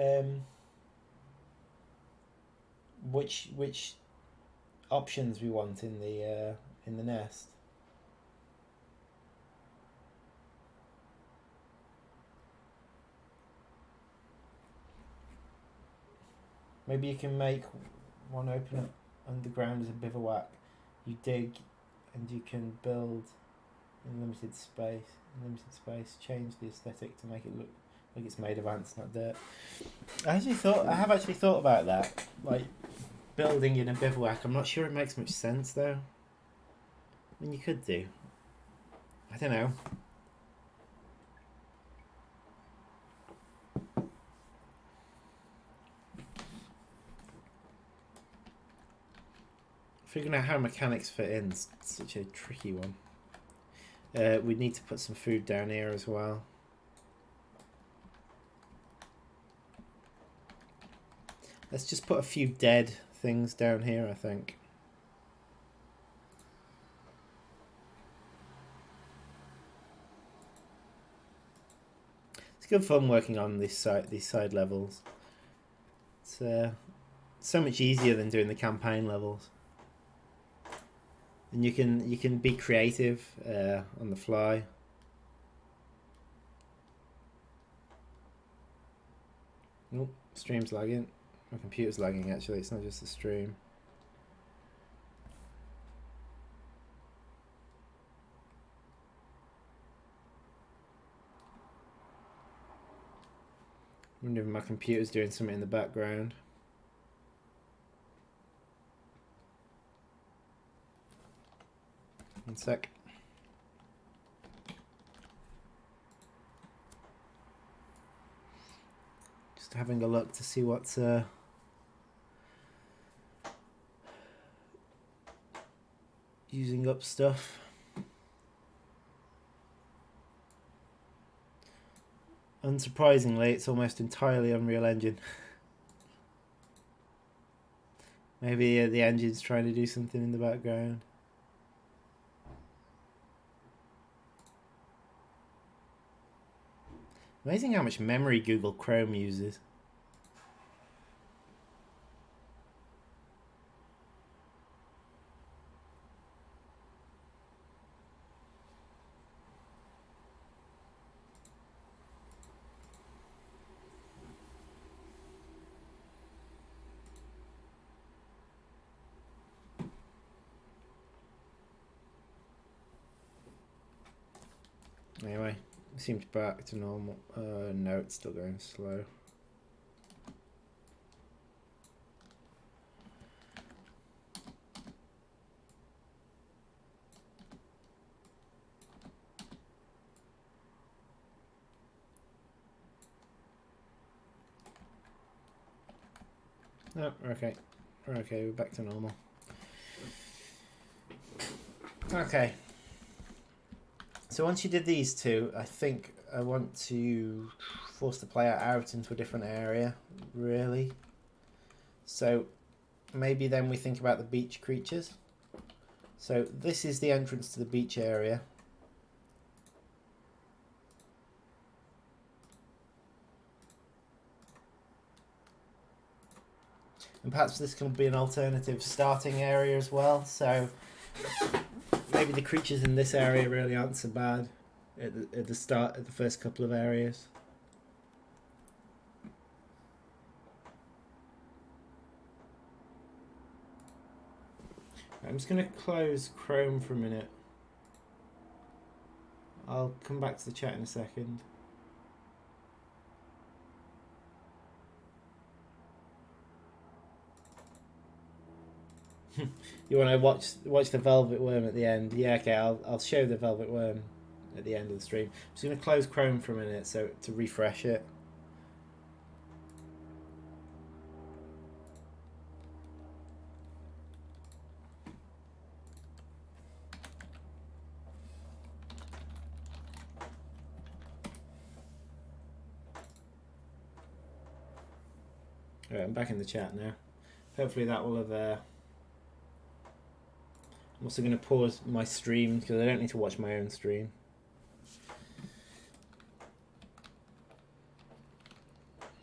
which options we want in the nest? Maybe you can make one open up underground as a bivouac. You dig, and you can build in limited space. Change the aesthetic to make it look like it's made of ants, not dirt. I have actually thought about that, like building in a bivouac. I'm not sure it makes much sense though. I mean, you could do. I don't know. Figuring out how mechanics fit in is such a tricky one. We need to put some food down here as well. Let's just put a few dead things down here, I think. It's good fun working on these side levels. It's so much easier than doing the campaign levels. And you can be creative on the fly. Nope, stream's lagging. My computer's lagging actually, it's not just the stream. I wonder if my computer's doing something in the background. One sec. Just having a look to see what's using up stuff. Unsurprisingly, it's almost entirely Unreal Engine. Maybe the engine's trying to do something in the background. Amazing how much memory Google Chrome uses. Anyway, it seems back to normal. No, it's still going slow. No, okay. Okay, we're back to normal. Okay. So once you did these two, I think I want to force the player out into a different area, really. So maybe then we think about the beach creatures. So this is the entrance to the beach area. And perhaps this can be an alternative starting area as well. So maybe the creatures in this area really aren't so bad at the start, at the first couple of areas. I'm just going to close Chrome for a minute. I'll come back to the chat in a second. You want to watch the Velvet Worm at the end? Yeah, okay. I'll show the Velvet Worm at the end of the stream. I'm just going to close Chrome for a minute so to refresh it. Alright, I'm back in the chat now. Hopefully that will have. I'm also going to pause my stream because I don't need to watch my own stream.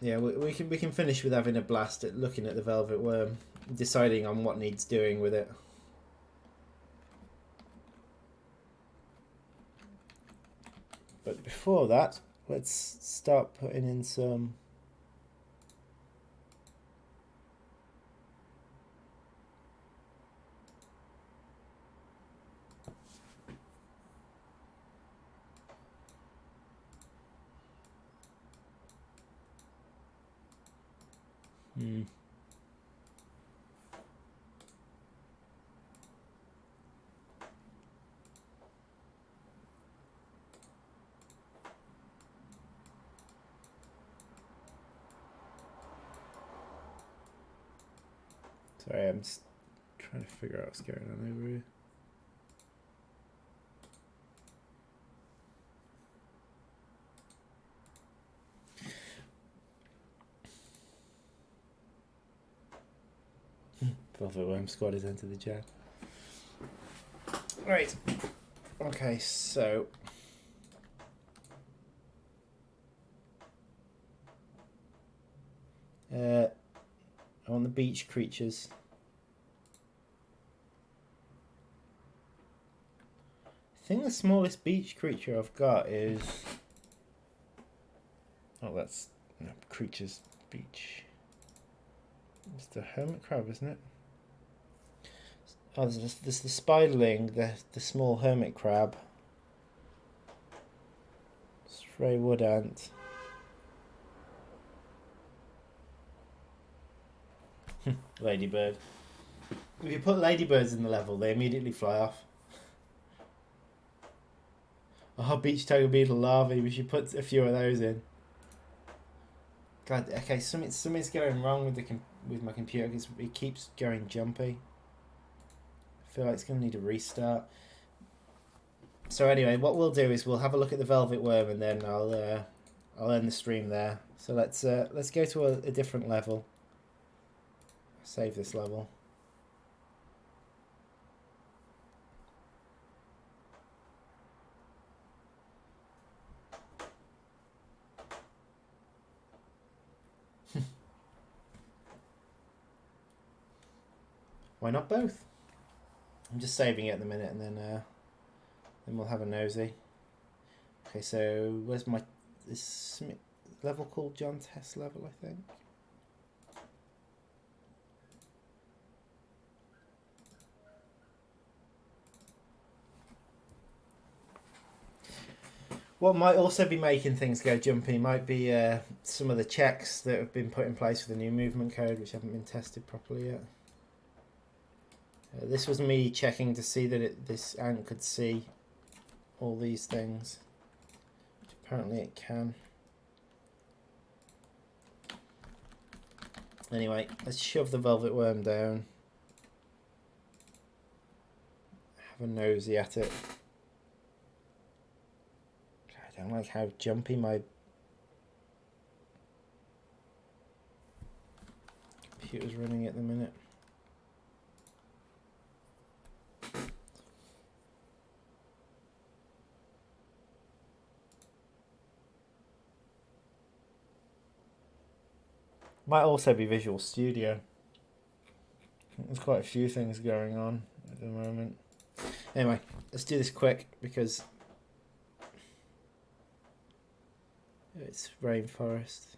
Yeah, we can finish with having a blast at looking at the Velvet Worm, deciding on what needs doing with it. But before that, let's start putting in some. Sorry, I'm just trying to figure out what's going on over here. Velvet Worm Squad has entered the chat. Right. Okay, so. I want the beach creatures. I think the smallest beach creature I've got is. Oh, that's. No, creatures. Beach. It's the hermit crab, isn't it? Oh, there's the spiderling, the small hermit crab. Stray wood ant. Ladybird. If you put ladybirds in the level, they immediately fly off. Oh, beach tiger beetle larvae. We should put a few of those in. God, okay, something's going wrong with my computer because it keeps going jumpy. I feel like it's going to need a restart. So anyway, what we'll do is we'll have a look at the Velvet Worm and then I'll end the stream there. So let's go to a different level. Save this level. Why not both? I'm just saving it at the minute and then we'll have a nosy. Okay, so where's this level called John Test level, I think. What might also be making things go jumpy might be some of the checks that have been put in place for the new movement code, which haven't been tested properly yet. This was me checking to see that this ant could see all these things. Which apparently it can. Anyway, let's shove the Velvet Worm down. Have a nosy at it. I don't like how jumpy my computer's running at the minute. Might also be Visual Studio. There's quite a few things going on at the moment. Anyway, let's do this quick because it's rainforest.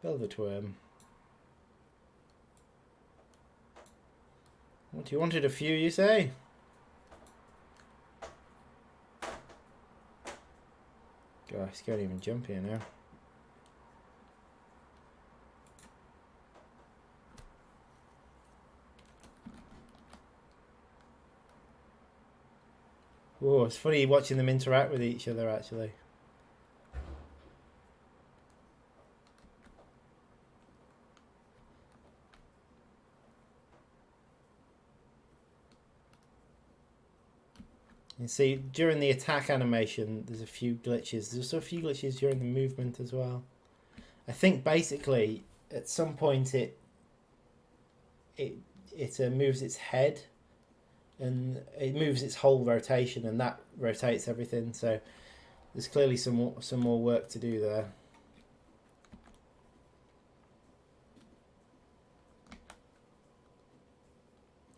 Velvet worm. What, you wanted a few, you say? Gosh, he can't even jump here now. Whoa, it's funny watching them interact with each other, actually. You see, during the attack animation, there's a few glitches. There's also a few glitches during the movement as well. I think basically, at some point, it moves its head, and it moves its whole rotation, and that rotates everything. So there's clearly some more work to do there.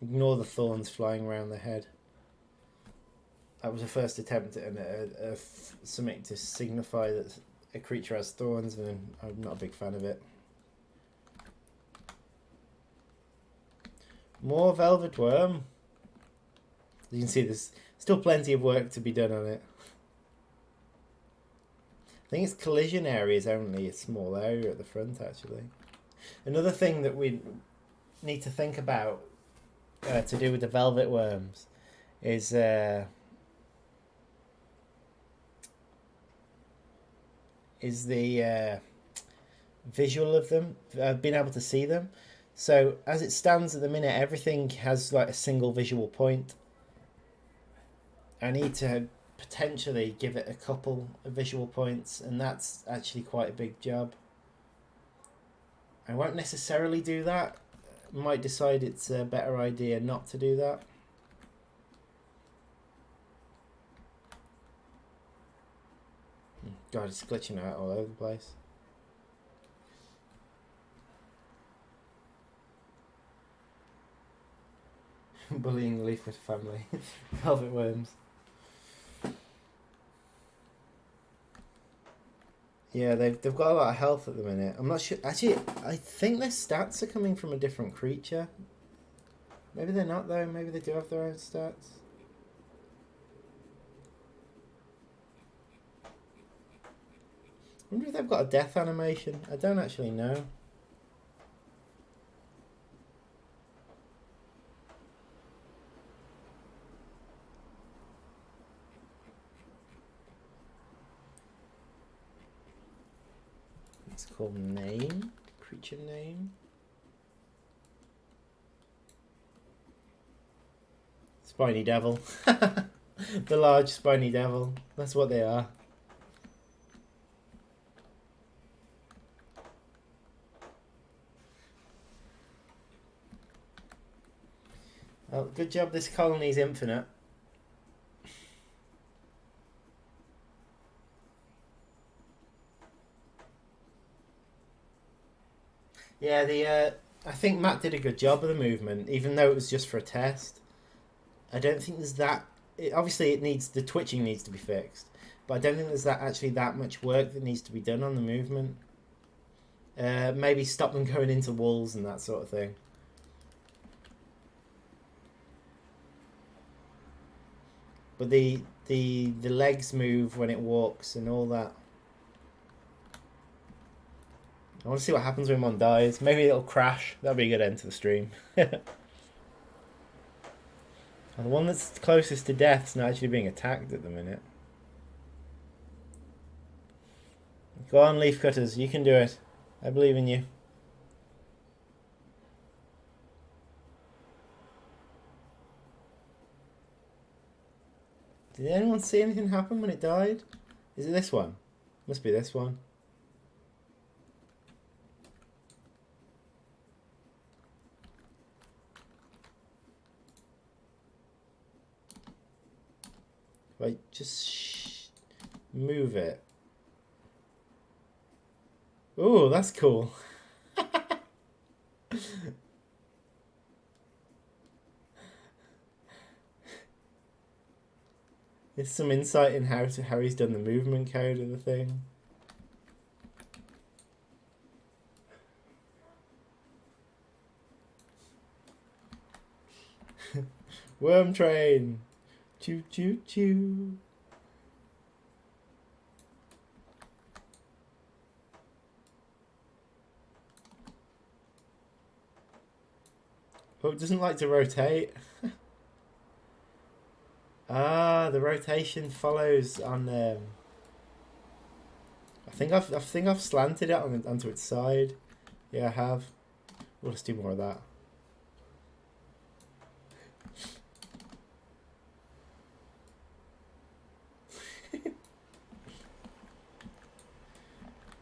Ignore the thorns flying around the head. That was a first attempt at something to signify that a creature has thorns, and I'm not a big fan of it. More velvet worm. As you can see, there's still plenty of work to be done on it. I think its collision area is only a small area at the front, actually. Another thing that we need to think about to do with the velvet worms is the visual of them, being able to see them. So as it stands at the minute, everything has like a single visual point. I need to potentially give it a couple of visual points, and that's actually quite a big job. I won't necessarily do that. I might decide it's a better idea not to do that. God, it's glitching out all over the place. Bullying the Leafcutter family. Velvet worms. Yeah, they've got a lot of health at the minute. I'm not sure. Actually, I think their stats are coming from a different creature. Maybe they're not, though. Maybe they do have their own stats. I wonder if they've got a death animation. I don't actually know. It's called name. Creature name. Spiny devil. The large spiny devil. That's what they are. Well, good job this colony's infinite. Yeah, I think Matt did a good job of the movement, even though it was just for a test. I don't think there's that... obviously, the twitching needs to be fixed, but I don't think there's actually that much work that needs to be done on the movement. Maybe stop them going into walls and that sort of thing. But the legs move when it walks and all that. I want to see what happens when one dies. Maybe it'll crash. That'll be a good end to the stream. The one that's closest to death's not actually being attacked at the minute. Go on, Leafcutters. You can do it. I believe in you. Did anyone see anything happen when it died? Is it this one? Must be this one. Right, just move it. Ooh, that's cool. There's some insight in how he's done the movement code of the thing. Worm train. Choo choo choo. Oh, it doesn't like to rotate. Ah, the rotation follows on. I think I've slanted it onto its side. Yeah, I have. We'll just do more of that.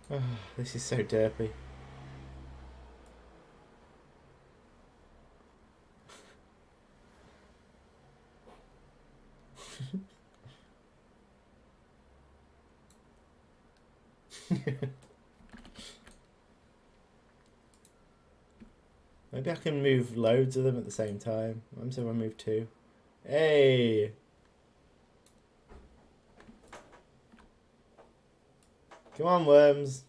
Oh, this is so derpy. Maybe I can move loads of them at the same time. I'm saying I move 2. Hey! Come on, worms.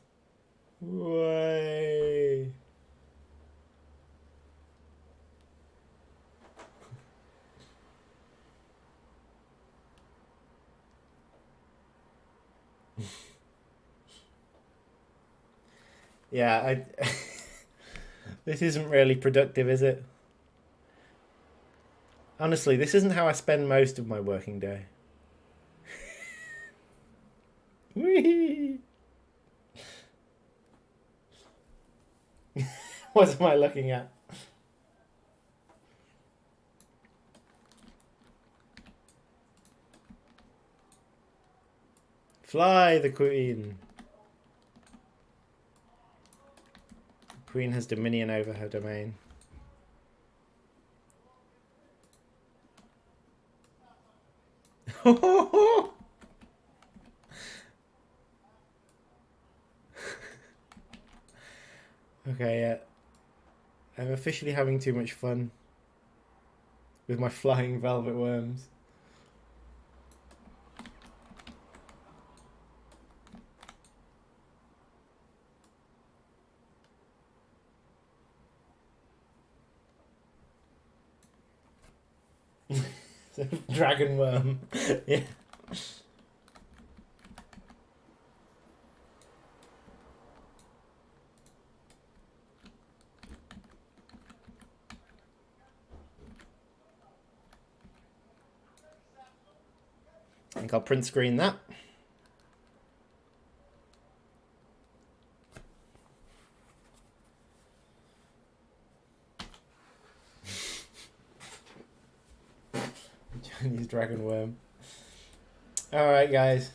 Way. Yeah, I. This isn't really productive, is it? Honestly, this isn't how I spend most of my working day. Whee! What am I looking at? Fly the queen. The queen has dominion over her domain. Okay, yeah. I'm officially having too much fun with my flying velvet worms. Dragon worm. Yeah. I think I'll print screen that. Chinese dragon worm. All right, guys.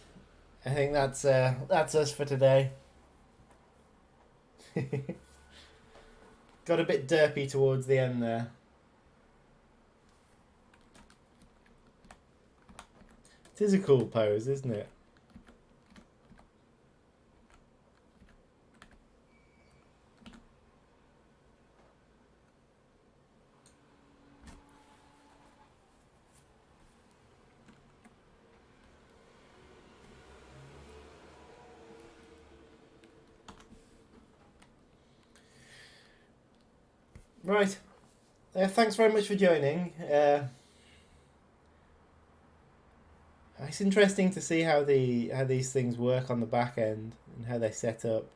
I think that's us for today. Got a bit derpy towards the end there. It is a cool pose, isn't it? Right. Thanks very much for joining. It's interesting to see how these things work on the back end and how they set up.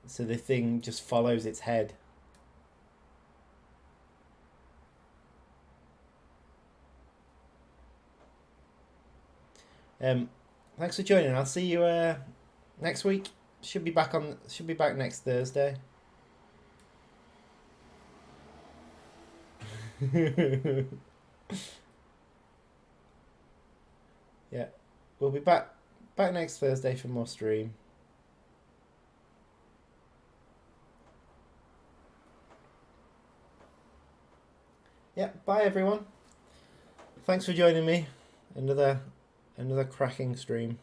So the thing just follows its head. Thanks for joining. I'll see you next week. Should be back next Thursday. Yeah, we'll be back next Thursday for more stream. Yeah, bye everyone. Thanks for joining me. Another cracking stream.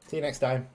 See you next time.